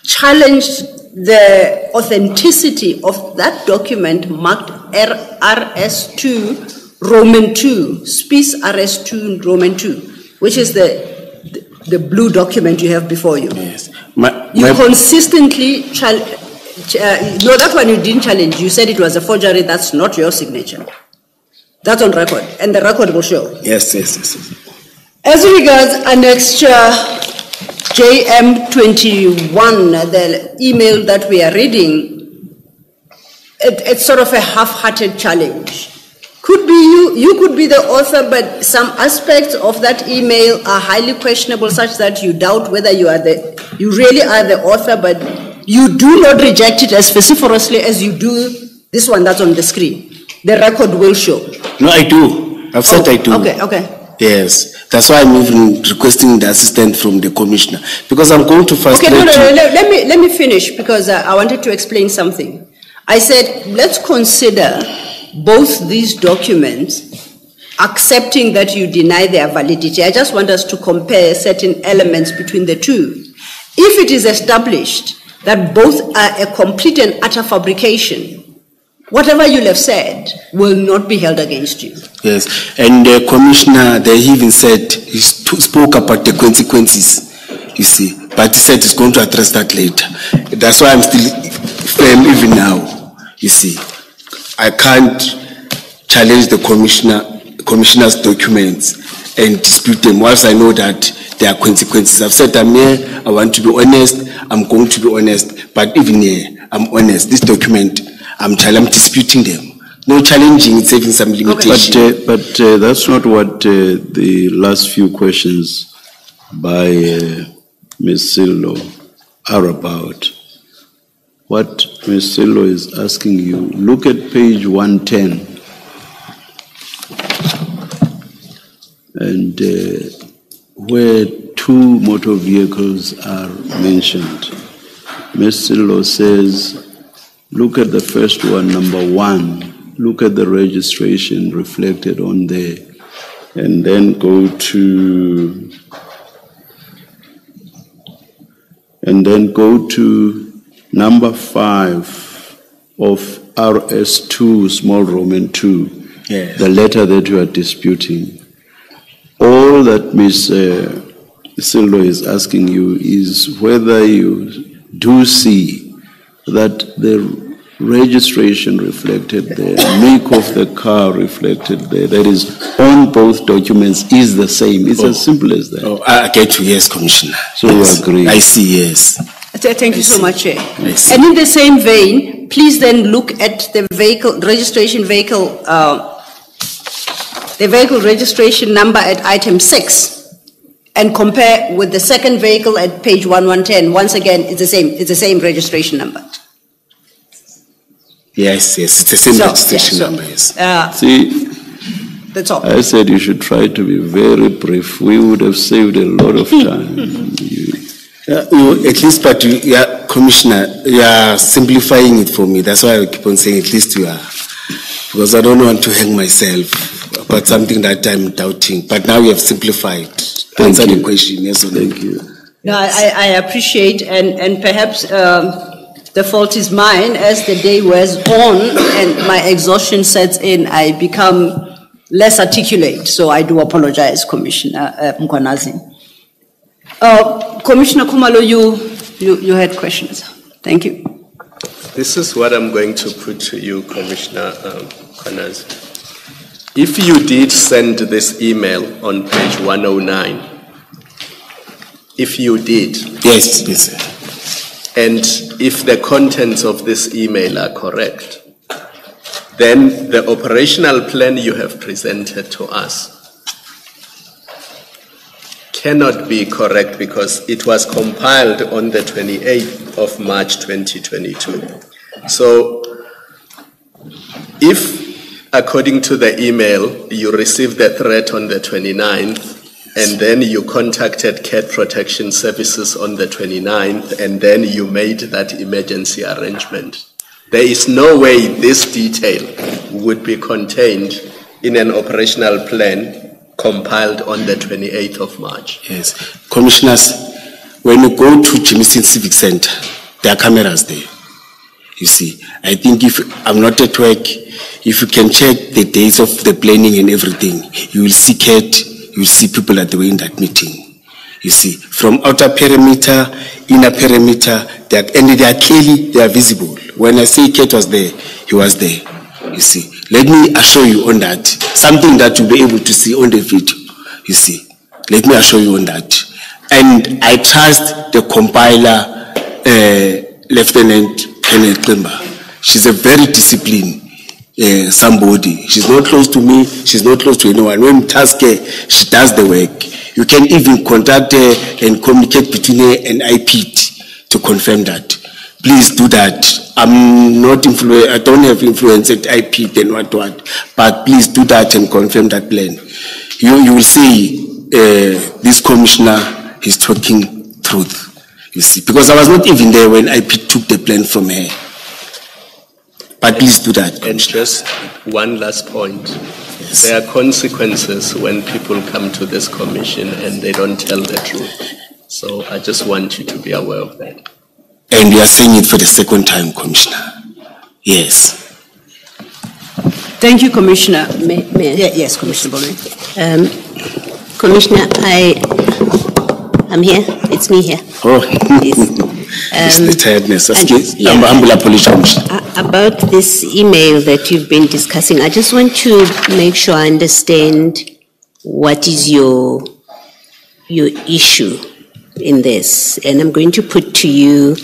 challenged the authenticity of that document marked RS2 Roman 2, Spice RS2 Roman 2, which is the blue document you have before you. Yes. You consistently no, that one you didn't challenge. You said it was a forgery. That's not your signature. That's on record, and the record will show. Yes. As regards annexure JM21, the email that we are reading, it's sort of a half-hearted challenge. Could be you could be the author, but some aspects of that email are highly questionable, such that you doubt whether you really are the author, but you do not reject it as vociferously as you do this one that's on the screen. The record will show. No, I do. I've said I do. Okay. Yes. That's why I'm even requesting the assistant from the commissioner, because I'm going to first. Okay, let me finish, because I wanted to explain something. I said, let's consider both these documents, accepting that you deny their validity. I just want us to compare certain elements between the two. If it is established that both are a complete and utter fabrication, whatever you'll have said will not be held against you. Yes, and the commissioner, they even said, he spoke about the consequences, you see, but he said he's going to address that later. That's why I'm still firm even now, you see. I can't challenge the commissioner's documents and dispute them once I know that there are consequences. I've said I'm here, I want to be honest, I'm going to be honest, but even here, I'm honest. This document, I'm disputing them. No challenging, it's having some limitation. Okay. But that's not what the last few questions by Ms. Sillo are about. What Ms. Sillo is asking you, look at page 110. And where two motor vehicles are mentioned, Ms. Sillo says, look at the first one, number 1. Look at the registration reflected on there. And then go to number 5 of RS2, small Roman 2, yes. The letter that you are disputing. All that Ms. Sillo is asking you is whether you do see that the registration reflected there, make of the car reflected there, that is on both documents, is the same. It's as simple as that. Oh, I get you, yes, Commissioner. So yes. you agree? I see, yes. Thank you so much, Chair. And in the same vein, please then look at the vehicle registration registration number at item 6 and compare with the second vehicle at page 1110. Once again, it's the same registration number. Yes, it's the same registration number, yes. See, that's all. I said you should try to be very brief. We would have saved a lot of time. At least, but Commissioner, you are simplifying it for me. That's why I keep on saying at least you are. Because I don't want to hang myself about something that I'm doubting. But now you have simplified. Answer the question, yes or no? Thank you. No, I appreciate, and perhaps the fault is mine. As the day wears on and my exhaustion sets in, I become less articulate. So I do apologize, Commissioner uMkhwanazi. Commissioner Khumalo, you had questions. Thank you. This is what I'm going to put to you, Commissioner uMkhwanazi. If you did send this email on page 109, if you did. Yes, please. And if the contents of this email are correct, then the operational plan you have presented to us cannot be correct because it was compiled on the 28th of March 2022. So if, according to the email, you received the threat on the 29th, and then you contacted Cat Protection Services on the 29th, and then you made that emergency arrangement, there is no way this detail would be contained in an operational plan compiled on the 28th of March. Yes. Commissioners, when you go to Jimison Civic Center, there are cameras there. You see, I think if I'm not at work, if you can check the days of the planning and everything, you will see you will see people that were in that meeting. You see, from outer perimeter, inner perimeter, they are visible. When I say Kate was there, he was there. You see, let me assure you on that, something that you'll be able to see on the video. You see, let me assure you on that. And I trust the compiler, Lieutenant Kenneth Qimba. She's a very disciplined somebody. She's not close to me, she's not close to anyone. When we task her, she does the work. You can even contact her and communicate between her and IPT to confirm that. Please do that. I'm not I don't have influence at IPT and what, but please do that and confirm that plan. You will see this commissioner is talking truth. You see, because I was not even there when IPT took the plan from her. But please do that. And just one last point. Yes. There are consequences when people come to this commission and they don't tell the truth. So I just want you to be aware of that. And we are saying it for the second time, Commissioner. Yes. Thank you, Commissioner. Yes, Commissioner Bone. Commissioner, I'm here. It's me here. Oh, it's the tiredness. About this email that you've been discussing, I just want to make sure I understand what is your issue in this. And I'm going to put to you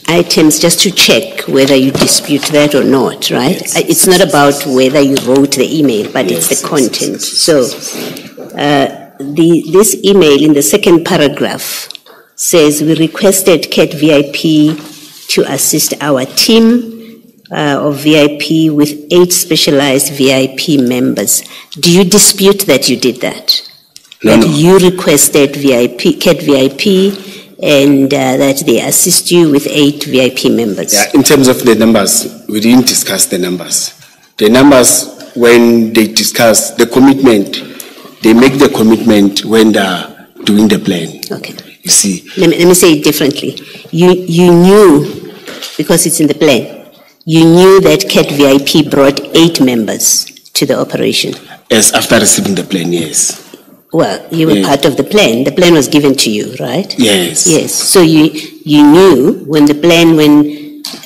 items just to check whether you dispute that or not, right? Yes. It's not about whether you wrote the email, but it's the content. So this email in the second paragraph says, we requested CAT VIP to assist our team of VIP with 8 specialized VIP members. Do you dispute that you did that? No, that no. You requested CAT VIP and that they assist you with 8 VIP members? Yeah, in terms of the numbers, we didn't discuss the numbers. The numbers, when they discuss the commitment, they make the commitment when they're doing the plan. Okay. You see. Let me say it differently. You knew, because it's in the plan, you knew that CAT VIP brought 8 members to the operation. Yes, after receiving the plan, yes. Well, you were part of the plan. The plan was given to you, right? Yes. Yes. So you knew when the plan,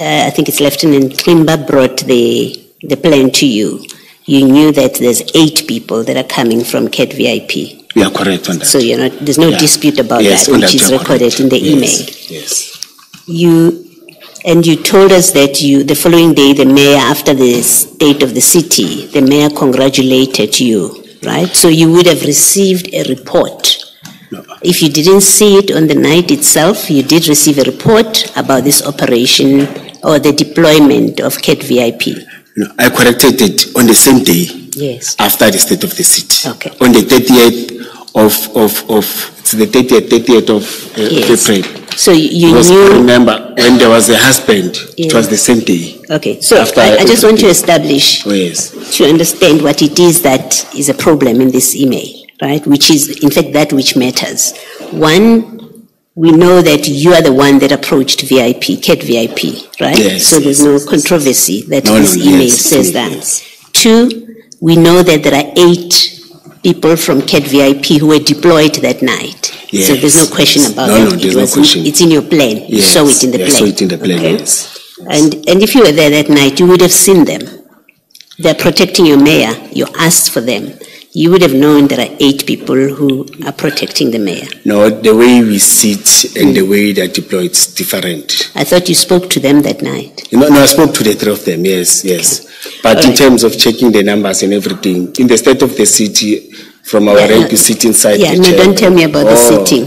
I think it's Lieutenant Qimba brought the plan to you, you knew that there's 8 people that are coming from CAT VIP. You are correct on that. So there's no dispute about that, which is recorded in the email. Yes. You told us that the following day, the mayor, after the state of the city, the mayor congratulated you, right? So you would have received a report. No. If you didn't see it on the night itself, you did receive a report about this operation or the deployment of CAT VIP. No, I corrected it on the same day. Yes. After the state of the city. Okay. On the 30th it's the 30th of April. So you knew. Remember, when there was a husband, it was the same day. Okay, so I just want to establish, to understand what it is that is a problem in this email, right? Which is, in fact, that which matters. One, we know that you are the one that approached VIP, CAT VIP, right? Yes. So there's no controversy that this email says that. Yes. 2, we know that there are 8 people from CAT VIP who were deployed that night. Yes. So there's no question about that. No, there's no question. It's in your plan. You saw it in the plan. I saw it in the plan, okay? yes. And if you were there that night, you would have seen them. They're protecting your mayor. You asked for them. You would have known there are 8 people who are protecting the mayor. No, the way we sit and the way they're deployed is different. I thought you spoke to them that night. No, I spoke to the 3 of them, yes. But in terms of checking the numbers and everything, in the state of the city, from our end to sit inside the chair. Don't tell me about the sitting.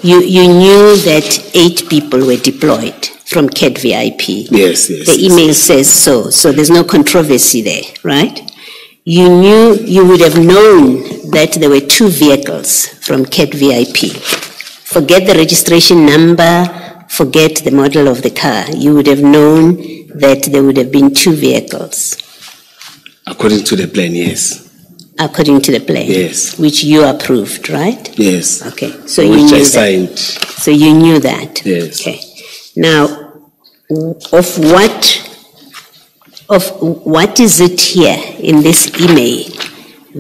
You knew that 8 people were deployed from CAT VIP. Yes. The email says so. So there's no controversy there, right? You would have known that there were 2 vehicles from CAT VIP. Forget the registration number, forget the model of the car. You would have known that there would have been 2 vehicles. According to the plan, yes. According to the plan? Yes. Which you approved, right? Yes. Okay, so Which you knew I that. signed. So you knew that? Yes. Okay. Now, of what is it here in this email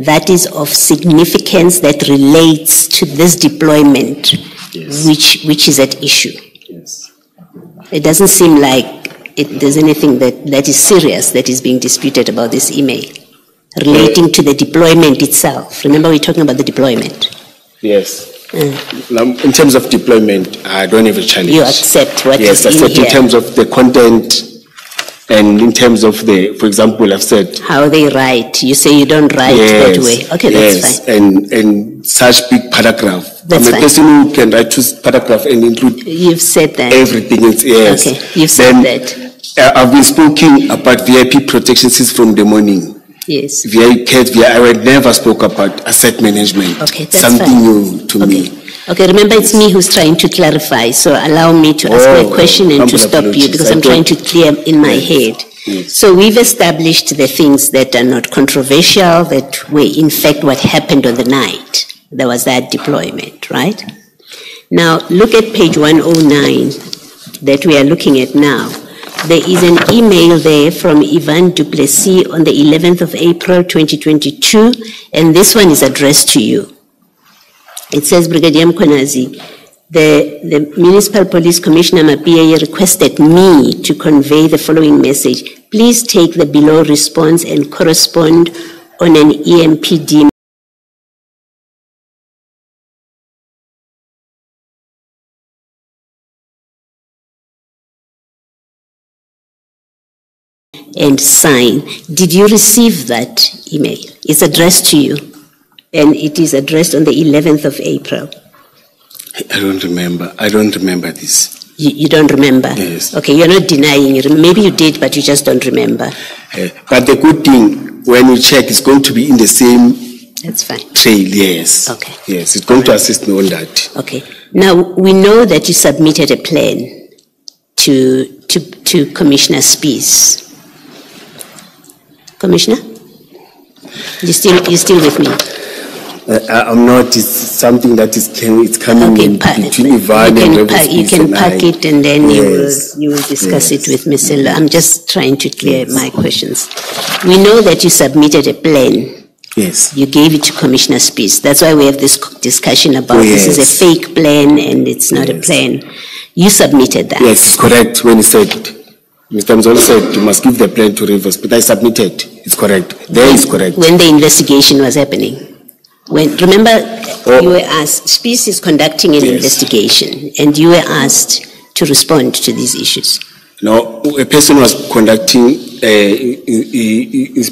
that is of significance that relates to this deployment, Yes. which is at issue? Yes. It doesn't seem like there's anything that is serious that is being disputed about this email relating to the deployment itself. Remember, we're talking about the deployment. Yes. Now, in terms of deployment, I don't have a challenge. You accept what Yes, I is in said here. in terms of the content and in terms of the, for example, I've said. How they write. You say you don't write Yes, that way. Okay, that's fine. and such big paragraph. That's I'm a fine. person who can write two paragraph and include You've said that. everything. Yes. Okay, you've said Then, that. I've been speaking about VIP protection since from the morning. Yes. I never spoke about asset management. Okay, that's something fine. new to me. Okay, remember it's me who's trying to clarify, so allow me to ask my question and to humble stop you apologies. because I I'm trying to thought- clear in my Yes. head. Yes. So we've established the things that are not controversial, that were in fact what happened on the night. There was that deployment, right? Now, look at page 109 that we are looking at now. There is an email there from Ivan Duplessis on the 11th of April 2022, and this one is addressed to you. It says, Brigadier uMkhwanazi, the Municipal Police Commissioner Mapia requested me to convey the following message. Please take the below response and correspond on an EMPD and sign. Did you receive that email? It's addressed to you, and it is addressed on the 11th of April. I don't remember. I don't remember this. You don't remember? Yes. Okay, you're not denying it. Maybe you did, but you just don't remember. But the good thing, when you check, it's going to be in the same That's fine. trail, yes. Okay. Yes, it's going to assist me on that. Okay. Now, we know that you submitted a plan to Commissioner Spies. Commissioner? You still with me? I'm not. It's something that is it's coming Okay, in between Ivan and you can pack it and then Yes. you will discuss Yes. it with Ms. Silla. I'm just trying to clear my questions. We know that you submitted a plan. Yes. You gave it to Commissioner Spies. That's why we have this discussion about this is a Yes. fake plan and it's not a Yes. plan. You submitted that. Yes, it's correct when he said, Mr. Mzolo said, you must give the plan to Rivers, but I submitted. It's correct. There is correct. When the investigation was happening. Remember, you were asked, Spies is conducting an Yes. investigation, and you were asked to respond to these issues. No, a person was conducting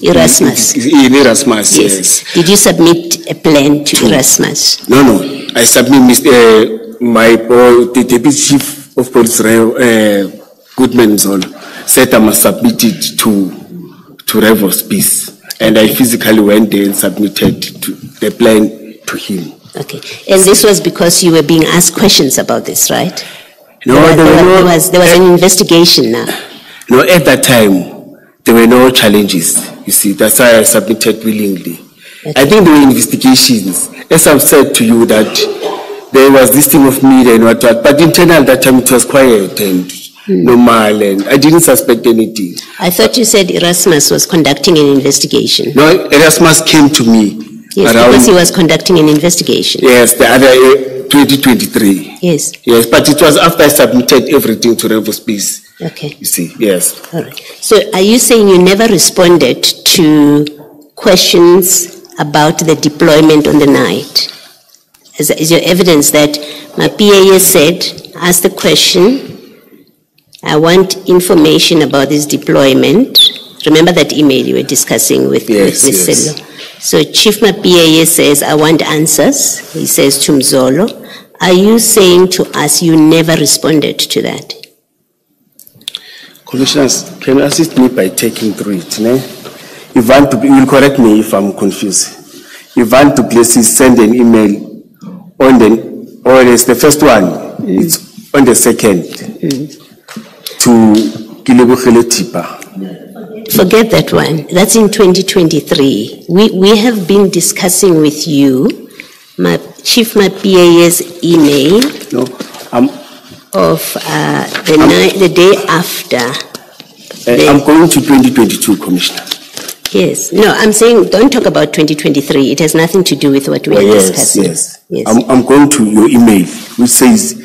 Erasmus. In Erasmus, yes. Did you submit a plan to Erasmus? No, I submit the deputy chief of police, Goodman Mzolo, said I must submit it to Rivers Peace. And I physically went there and submitted the plan to him. Okay. And this was because you were being asked questions about this, right? No, there was an investigation now. No, at that time, there were no challenges. You see, that's why I submitted willingly. Okay. I think there were investigations. As I've said to you that there was this thing of media and what, but internal that time it was quiet and normal, and I didn't suspect anything. I thought you said Erasmus was conducting an investigation. No, Erasmus came to me. Yes, because he was conducting an investigation. Yes, the other 2023. Yes. Yes, but it was after I submitted everything to Rivers Peace. Okay. You see, yes. All right. So are you saying you never responded to questions about the deployment on the night? Is your evidence that my PA said, asked the question, I want information about this deployment. Remember that email you were discussing with Sello? So Chief Mapia says, I want answers. He says to Mzolo. Are you saying to us you never responded to that? Commissioners, can you assist me by taking through it? Ne? You will correct me if I'm confused. Ivan Duplessis send an email on it's the first one. It's on the second. To Kilebogele Tipa. forget that one. That's in 2023. We have been discussing with you, Chief Mapia's email of the day after. I'm going to 2022, Commissioner. Yes. No, I'm saying don't talk about 2023. It has nothing to do with what we are discussing. Yes. I'm going to your email, which says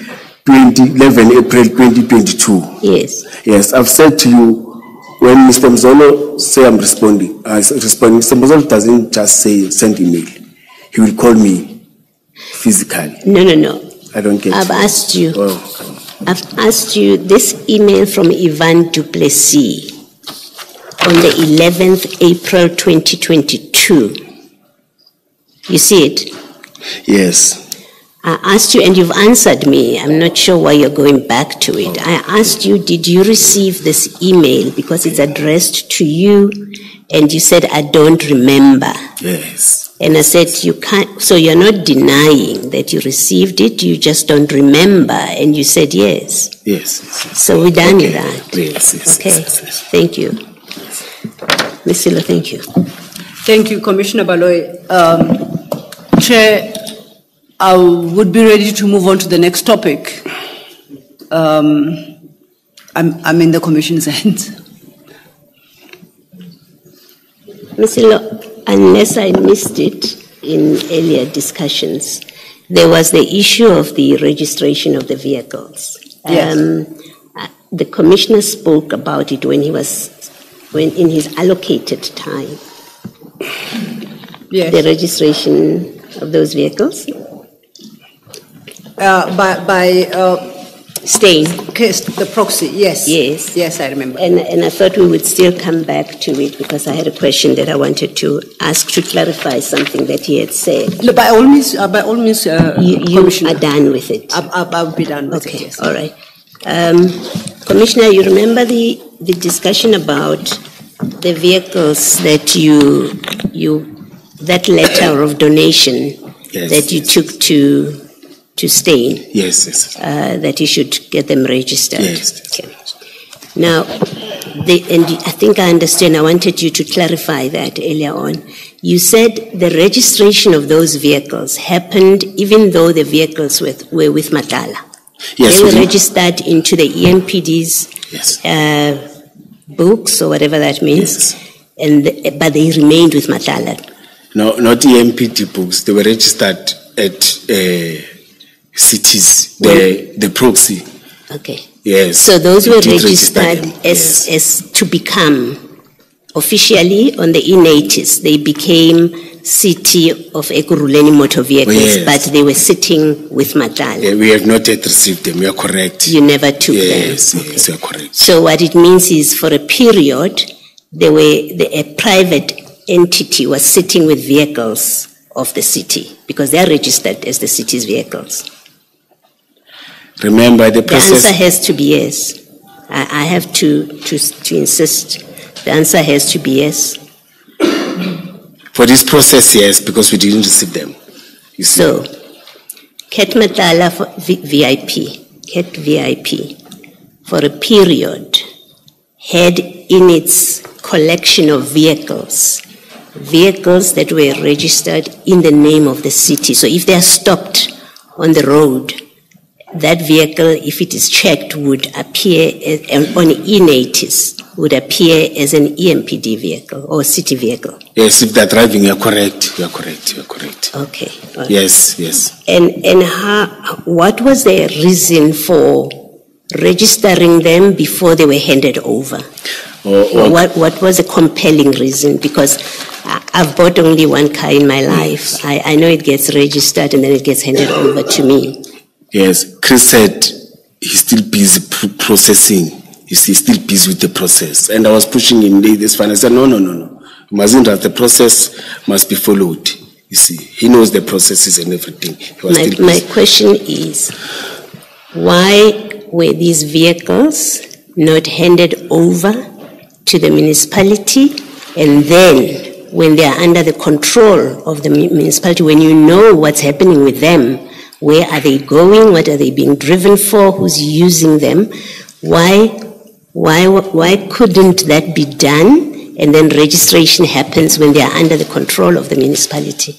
11 April 2022. Yes. Yes, I've said to you, when Mr. Mzolo say I'm responding, Mr. Mzolo doesn't just say send email. He will call me physically. No. I don't get I've asked you. Oh. I've asked you this email from Ivan Duplessis on the 11th April 2022. You see it? Yes. I asked you and you've answered me. I'm not sure why you're going back to it. I asked you, did you receive this email because it's addressed to you? And you said, I don't remember. Yes. And I said, you can't, so you're not denying that you received it, you just don't remember. And you said yes. Yes. So we're done with that. Yes. Okay. Yes. Thank you. Ms. Silo, thank you. Thank you, Commissioner Baloy. Chair, I would be ready to move on to the next topic. I'm in the Commission's hands. Ms. Silo, unless I missed it in earlier discussions, there was the issue of the registration of the vehicles. Yes. The Commissioner spoke about it when in his allocated time. Yes. The registration of those vehicles? Staying. The proxy, yes. Yes. Yes, I remember. And I thought we would still come back to it because I had a question that I wanted to ask to clarify something that he had said. No, by all means, You Commissioner. are done with it. I'll be done with it. Okay, Yes. all right. Commissioner, you remember the discussion about the vehicles that that letter of donation that you took to Stain? Yes. That you should get them registered. Yes. Okay. Now, and I think I understand, I wanted you to clarify that earlier on. You said the registration of those vehicles happened even though the vehicles were with Matala. Yes. They were registered into the EMPD's books or whatever that means, but they remained with Matala. No, not EMPD books. They were registered at cities, the proxy. Okay. Yes. So those were did registered register them, as to become officially on the E-Natis. They became City of Ekurhuleni motor vehicles, but they were sitting with Matala. Yeah, we have not yet received them. You are correct. You never took them. Yes, you are correct. So what it means is, for a period, a private entity was sitting with vehicles of the city because they are registered as the city's vehicles. Remember the process. The answer has to be yes. I have to insist. The answer has to be yes. For this process, yes, because we didn't receive them. You see. So, Ket Matala for Ket VIP, for a period, had in its collection of vehicles that were registered in the name of the city. So if they are stopped on the road, that vehicle, if it is checked, would appear on E-Natis, would appear as an EMPD vehicle or city vehicle. Yes, if they're driving, you're correct. You're correct. Okay. Right. Yes. And what was the reason for registering them before they were handed over? What was a compelling reason? Because I've bought only one car in my life. I know it gets registered and then it gets handed over to me. Yes, Chris said he's still busy processing. He's still busy with the process. And I was pushing him this fine. I said, no. Mazinda, the process must be followed. You see, he knows the processes and everything. My question is, why were these vehicles not handed over to the municipality, and then when they are under the control of the municipality, when you know what's happening with them, where are they going, what are they being driven for, who's using them, why couldn't that be done and then registration happens when they are under the control of the municipality?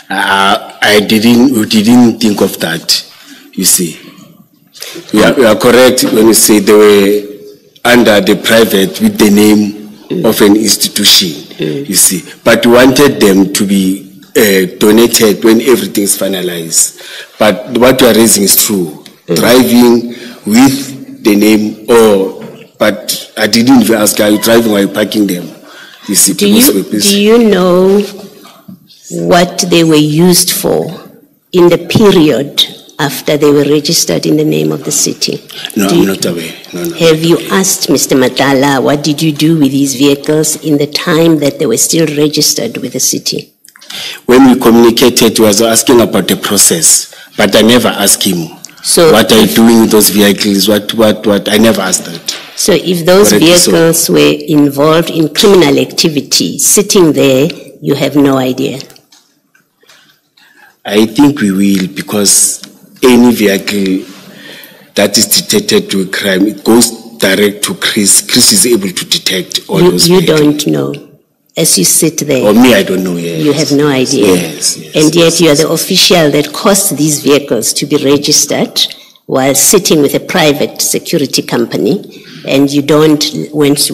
We didn't think of that, you see. You are correct when you say they were under the private with the name of an institution, you see. But we wanted them to be donated when everything is finalized. But what you are raising is true. Driving with the name, but I didn't even ask, are you driving or are you parking them? You see, do you know what they were used for in the period after they were registered in the name of the city? No, I'm not aware. No. Have you asked Mr. Madlanga, what did you do with these vehicles in the time that they were still registered with the city? When we communicated, he was asking about the process, but I never asked him, so what are you doing with those vehicles, what, I never asked that. So if those vehicles were involved in criminal activity, sitting there, you have no idea? I think we will, because any vehicle that is detected to a crime, it goes direct to Chris. Chris is able to detect all those vehicles. You don't know. As you sit there. Or me, I don't know. Yes. You have no idea. Yes. And yet you are the official that caused these vehicles to be registered while sitting with a private security company, and you don't, once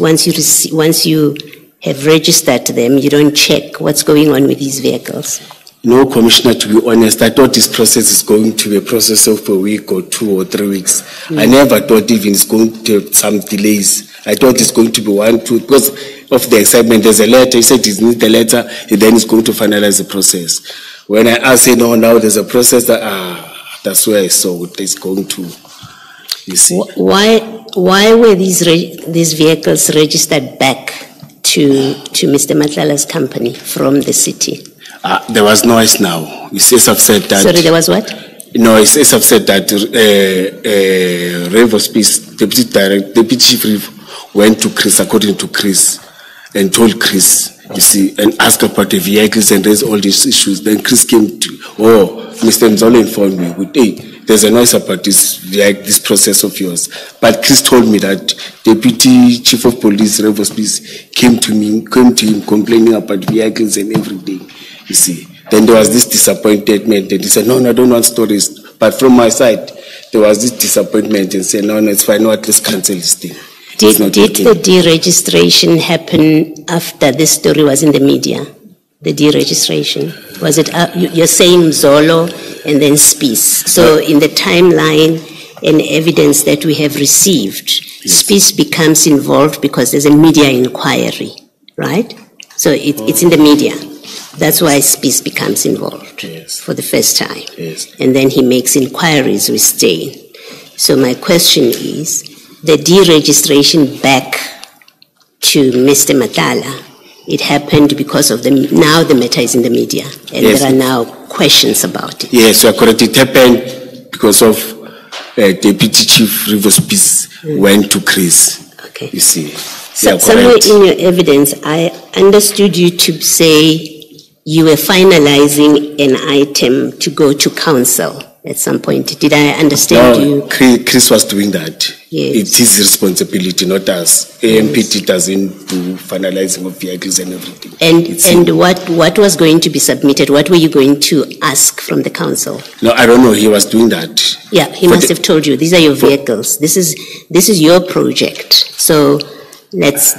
you have registered them, you don't check what's going on with these vehicles. No, Commissioner, to be honest, I thought this process is going to be a process of a week or 2 or 3 weeks. I never thought even it's going to have some delays. I thought it's going to be 1, 2, because of the excitement. There's a letter, he said he needs the letter, and then he's going to finalize the process. When I asked him, no, now there's a process that's where I saw it's going to, you see. Why were these vehicles registered back to Mr. Madlanga's company from the city? There was noise now. It's upset that. Sorry, there was what? No, it's upset that Rev of Peace, Deputy Chief Rev, went to Chris, according to Chris, and told Chris, you see, and asked about the vehicles and raised all these issues. Then Chris came to, Mr. Mzolo informed me, hey, there's a noise about this process of yours. But Chris told me that Deputy Chief of Police, Rev of Peace, came to him complaining about vehicles and everything. You see, then there was this disappointment, and he said, no, I don't want stories. But from my side, there was this disappointment, and said, no, it's fine, no, at least cancel this thing. Did the deregistration happen after this story was in the media? The deregistration? Was it, you're saying Mzolo and then Spies. So in the timeline and evidence that we have received, Spies becomes involved because there's a media inquiry, right? So it's in the media. That's why Spies becomes involved for the first time. And then he makes inquiries with Steyn. So my question is, the deregistration back to Mr. Madlanga, it happened because of now the matter is in the media, and there are now questions about it. Yes, you are correct. It happened because of Deputy Chief Rivers Peace went to Chris. Okay. You see. So somewhere in your evidence, I understood you to say you were finalizing an item to go to council at some point. Did I understand you? Chris was doing that. Yes. It's his responsibility, not us. AMPT doesn't do finalizing of vehicles and everything. And what was going to be submitted? What were you going to ask from the council? No, I don't know. He was doing that. Yeah, he must have told you, these are your vehicles. This is your project. So let's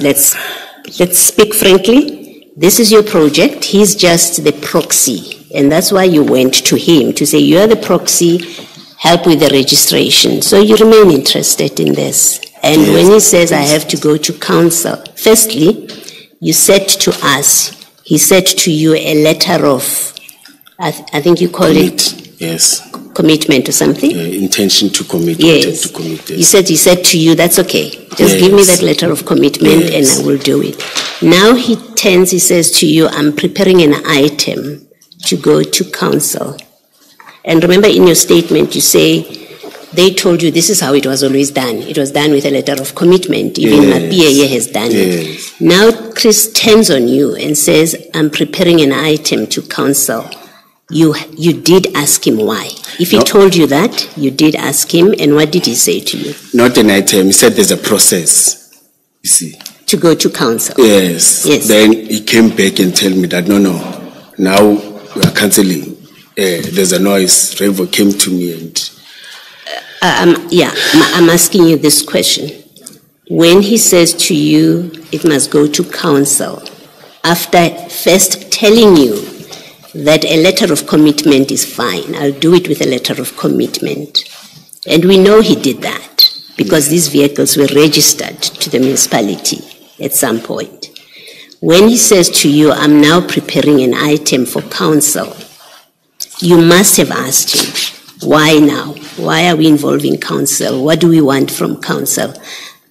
speak frankly. This is your project. He's just the proxy. And that's why you went to him to say, you're the proxy, help with the registration. So you remain interested in this. And when he says, I have to go to council, firstly, you said to us, he said to you a letter of, I think you called it. Yes. Commitment or something? Intention to commit. Yes. To commit, yes. He said to you, that's okay. Just give me that letter of commitment and I will do it. Now he says to you, I'm preparing an item to go to council. And remember in your statement, you say, they told you this is how it was always done. It was done with a letter of commitment. Even Mapiye has done it. Now Chris turns on you and says, I'm preparing an item to council. You did ask him why. If he told you that, you did ask him, and what did he say to you? Not an item. He said there's a process. You see, to go to council. Yes. Yes. Then he came back and told me that, no, now we are cancelling. There's a noise. Revo came to me and... I'm asking you this question. When he says to you, it must go to council, after first telling you that a letter of commitment is fine, I'll do it with a letter of commitment. And we know he did that because these vehicles were registered to the municipality at some point. When he says to you, I'm now preparing an item for council, you must have asked him, why now? Why are we involving council? What do we want from council?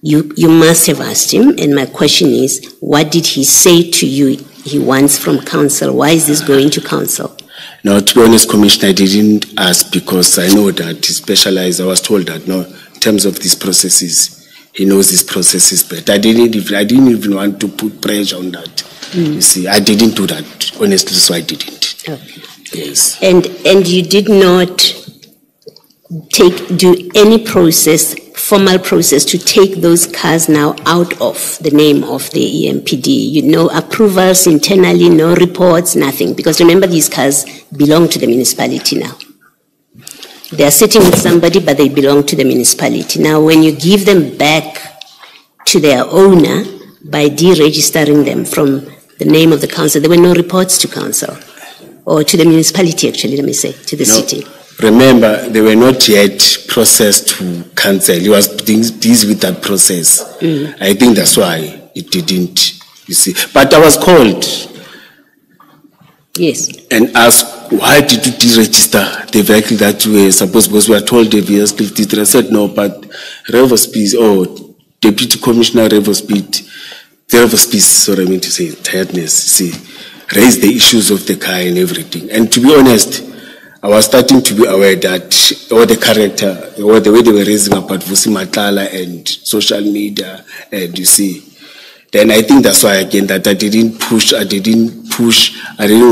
You must have asked him, and my question is, what did he say to you he wants from council? Why is this going to council? No, to be honest, Commissioner, I didn't ask because I know that he specialized. I was told that, no, in terms of these processes, he knows these processes better. I didn't even want to put pressure on that. You see, I didn't do that, honestly, so I didn't. Okay. Yes. And you did not do any formal process to take those cars now out of the name of the EMPD. No approvals internally, no reports, nothing. Because remember, these cars belong to the municipality now. They are sitting with somebody, but they belong to the municipality. Now, when you give them back to their owner by deregistering them from the name of the council, there were no reports to council, or to the municipality, actually, let me say, to the city. Remember, they were not yet processed to council. He was busy with that process. I think that's why it didn't, you see. But I was called. Yes. And asked, why did you deregister the vehicle that you were supposed, because we were told the vehicle did. I said, no, but Revo Speed, Deputy Commissioner Revo Speed, sorry, I mean to say, tiredness, see, raised the issues of the car and everything. And to be honest, I was starting to be aware that all the character, or the way they were raising about Vusi Matlala and social media, and you see, then I think that's why again that I didn't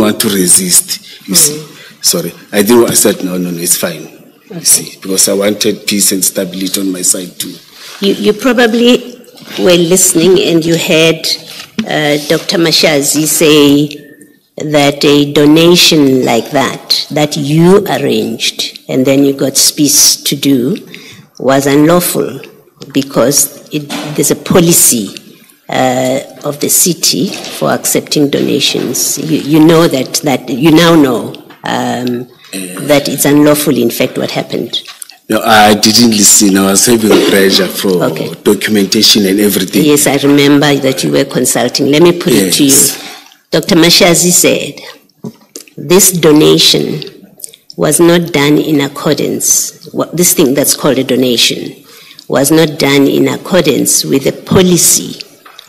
want to resist, you see. Sorry, I said, no, it's fine, you see, because I wanted peace and stability on my side too. You probably were listening and you heard Dr. Mashazi say that a donation like that you arranged and then you got space to do was unlawful because there's a policy of the city for accepting donations. You know that you now know that it's unlawful, in fact, what happened. No, I didn't listen. I was having pressure for documentation and everything. Yes, I remember that you were consulting. Let me put it to you. Dr. Mashazi said, this donation was not done in accordance, this thing that's called a donation, was not done in accordance with the policy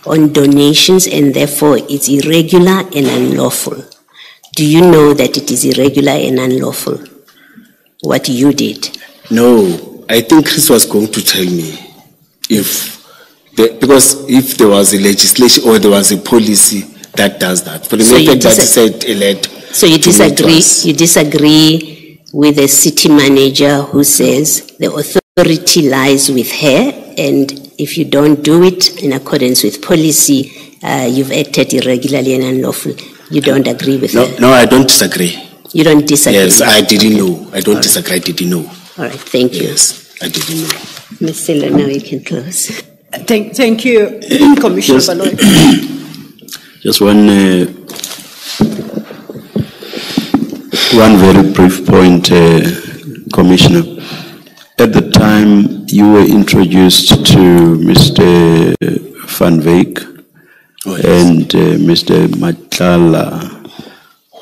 on donations, and therefore it's irregular and unlawful. Do you know that it is irregular and unlawful, what you did? No, I think Chris was going to tell me because if there was a legislation or there was a policy that does that. But so you disagree with the city manager who says the authority lies with her, and if you don't do it in accordance with policy, you've acted irregularly and unlawful. You don't agree with her? No, I don't disagree. You don't disagree? Yes, I didn't know. I don't disagree. I didn't know. All right, thank you. Yes, I didn't know. Ms. Silla, now you can close. Thank you, Commissioner Baloy. Just one very brief point, Commissioner. At the time you were introduced to Mr. Van Wyk and Mr. Matlala,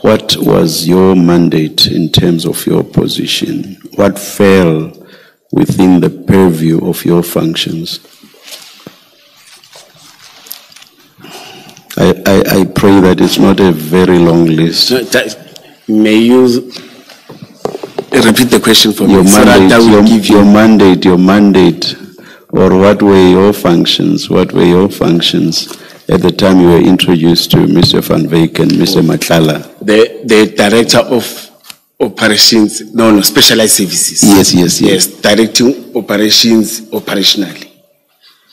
what was your mandate in terms of your position? What fell within the purview of your functions? I pray that it's not a very long list. May you repeat the question for me? Your mandate, or what were your functions? What were your functions at the time you were introduced to Mr. Van Wyk and Mr. Matlala? The director of operations, specialized services. Yes. Yes, directing operations operationally.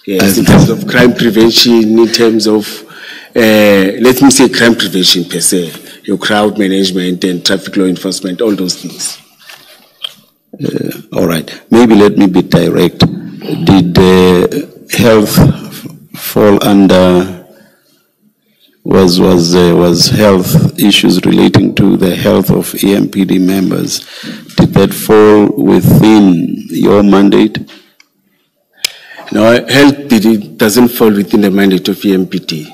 Yes, in terms of crime prevention, in terms of, let me say crime prevention per se, your crowd management and traffic law enforcement, all those things. All right. Maybe let me be direct. Did health fall under, was health issues relating to the health of EMPD members, did that fall within your mandate? No, health doesn't fall within the mandate of EMPD.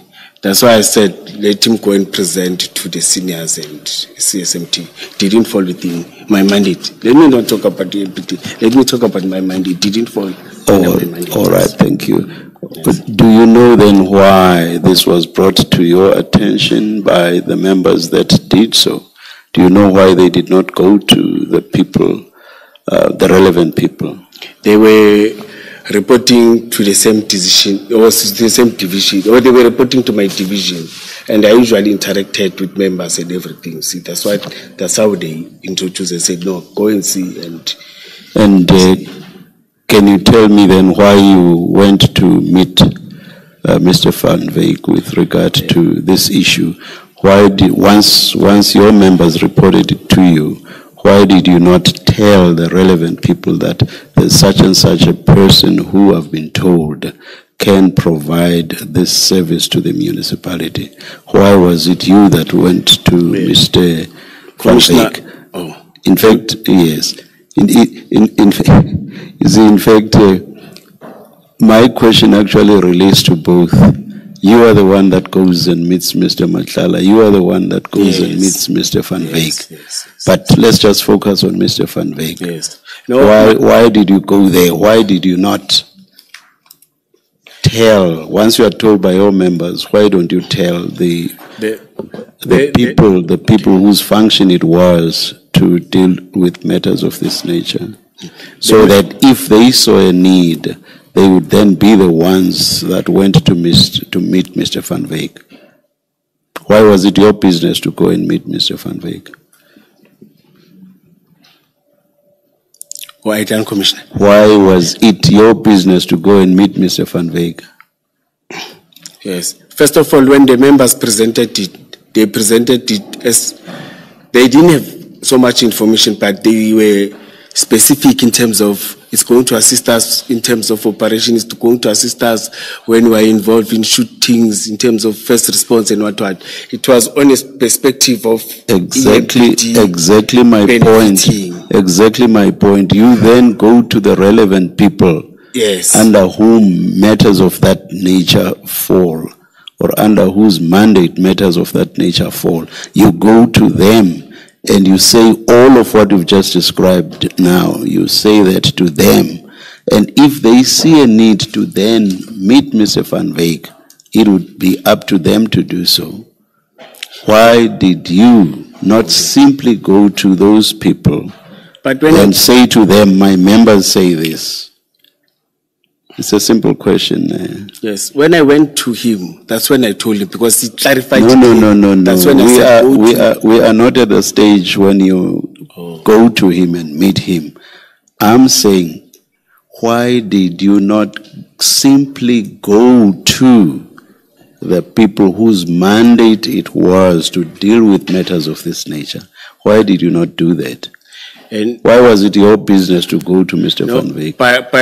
That's why I said let him go and present to the seniors and CSMT. Didn't fall within my mandate. Let me not talk about EMPD. Let me talk about my mandate. Didn't fall under my mandate. All right, thank you. Yes. But do you know then why this was brought to your attention by the members that did so? Do you know why they did not go to the people, the relevant people? They were reporting to the same decision, or the same division, or they were reporting to my division, and I usually interacted with members and everything. See, that's how they introduced and said, no, go and see. And can you tell me then why you went to meet Mr. Van Wyk with regard to this issue? Why did, once your members reported it to you, why did you not tell the relevant people that there's such and such a person who have been told can provide this service to the municipality? Why was it you that went to Mr. Van Wyk? Oh. In fact, yes. In fact, my question actually relates to both. You are the one that goes and meets Mr. Matlala. You are the one that goes and meets Mr. Van Wyk. Yes. But let's just focus on Mr. Van Wyk. Yes. No, Why did you go there? Why did you not tell? Once you are told by your members, why don't you tell the people whose function it was to deal with matters of this nature? So that if they saw a need, they would then be the ones that went to meet Mr. Van Wyk. Why was it your business to go and meet Mr. Van Wyk? Why done, Commissioner? Why was it your business to go and meet Mr. Van Wyk? Yes. First of all, when the members presented it, they presented it as they didn't have so much information, but they were specific in terms of it's going to assist us in terms of operations, it's going to assist us when we are involved in shootings, in terms of first response and what. It was on a perspective of exactly my benefiting. point. Exactly my point. You then go to the relevant people, yes, under whom matters of that nature fall, or under whose mandate matters of that nature fall. You go to them and you say all of what you've just described now. You say that to them. And if they see a need to then meet Mr. Van Wyk, it would be up to them to do so. Why did you not simply go to those people and say to them, my members say this? It's a simple question. Yes, when I went to him, that's when I told him, because he clarified. No. That's when we are not at the stage when you go to him and meet him. I'm saying, why did you not simply go to the people whose mandate it was to deal with matters of this nature? Why did you not do that? And why was it your business to go to Mr. Van Wyk?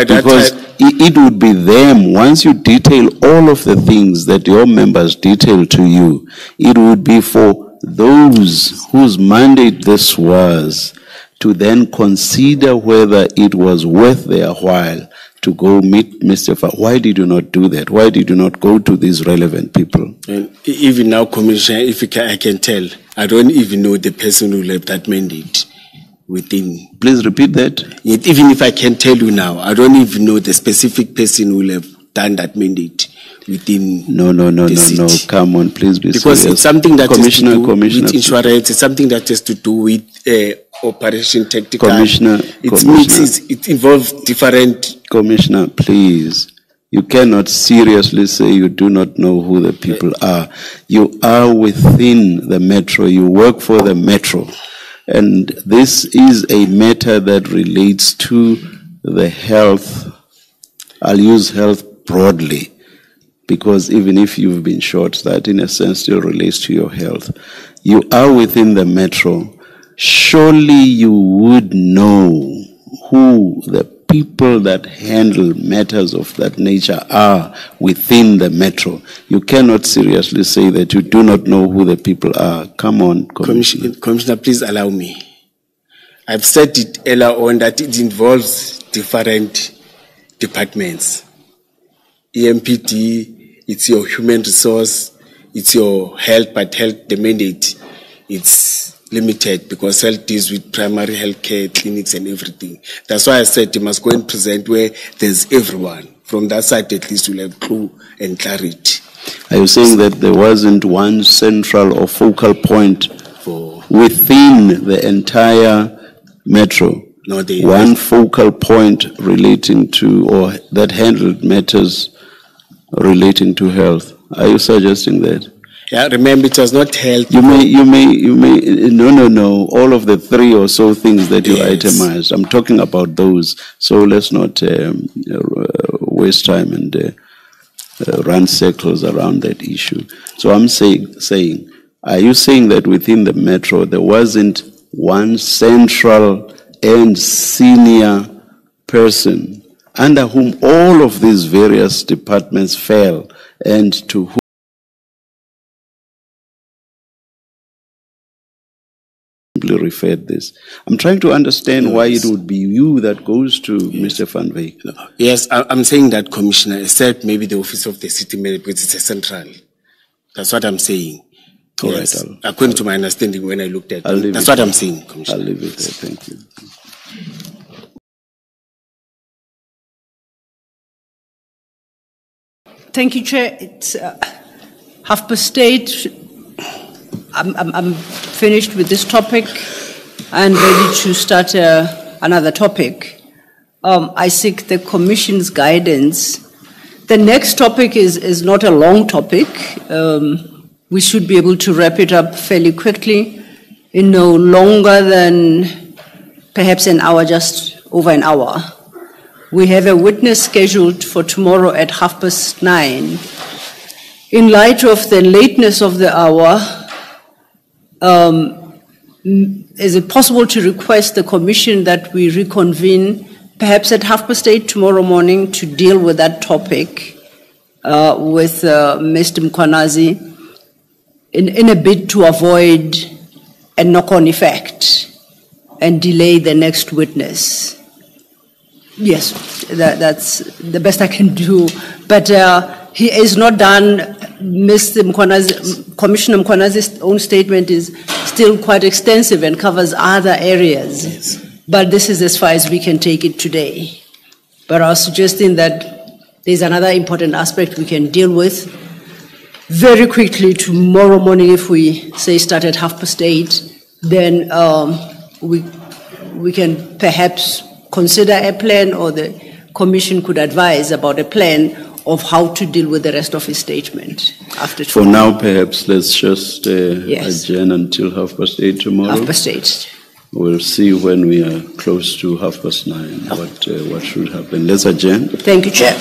Because it would be them, once you detail all of the things that your members detail to you, it would be for those whose mandate this was to then consider whether it was worth their while to go meet Mr. Van Wyk. Why did you not do that? Why did you not go to these relevant people? And even now, Commissioner, if I can tell, I don't even know the person who left that mandate within. Please repeat that. Even if I can tell you now, I don't even know the specific person who have done that mandate within. No. Come on, please be because serious. It's something that has to do Commissioner, with insurance. It's something that has to do with operation tactical. Commissioner, it involves different. Commissioner, please. You cannot seriously say you do not know who the people are. You are within the metro. You work for the metro. And this is a matter that relates to the health, I'll use health broadly, because even if you've been shot, that in a sense still relates to your health. You are within the metro. Surely you would know who the people that handle matters of that nature are within the metro. You cannot seriously say that you do not know who the people are. Come on, Commissioner. Commissioner, please allow me. I've said it earlier on that it involves different departments. EMPD, it's your human resource, it's your health, but health, the mandate, it's limited because health deals with primary health care, clinics and everything. That's why I said you must go and present where there's everyone. From that side, at least you'll have clue and clarity. Are you saying that there wasn't one central or focal point within the entire metro? No, one focal point relating to, or that handled matters relating to health. Are you suggesting that? Yeah, remember it was not health. You may, no. All of the 3 or so things that you itemized, I'm talking about those. So let's not waste time and run circles around that issue. So I'm saying, are you saying that within the metro there wasn't one central and senior person under whom all of these various departments fell, and to whom referred this? I'm trying to understand why it would be you that goes to Mr. Van Wyk. Yes, I'm saying that, Commissioner, except maybe the office of the city manager, because it's a central. That's what I'm saying. All yes. right, according to my understanding when I looked at it. That's what I'm saying, Commissioner. I'll leave it there. Thank you. Thank you, Chair. It's 8:30. I'm finished with this topic and ready to start another topic. I seek the Commission's guidance. The next topic is not a long topic. We should be able to wrap it up fairly quickly, in no longer than perhaps an hour, just over an hour. We have a witness scheduled for tomorrow at 9:30. In light of the lateness of the hour, is it possible to request the Commission that we reconvene perhaps at 8:30 tomorrow morning to deal with that topic with Mr. uMkhwanazi in a bid to avoid a knock-on effect and delay the next witness? Yes, that's the best I can do. But he is not done. Mr. uMkhwanazi, Commissioner uMkhwanazi's own statement is still quite extensive and covers other areas. Yes. But this is as far as we can take it today. But I was suggesting that there's another important aspect we can deal with very quickly tomorrow morning. If we say start at 8:30, then we can perhaps consider a plan, or the Commission could advise about a plan of how to deal with the rest of his statement after tomorrow. For now, perhaps let's just adjourn until 8:30 tomorrow. 8:30. We'll see when we are close to 9:30 what should happen. Let's adjourn. Thank you, Chair.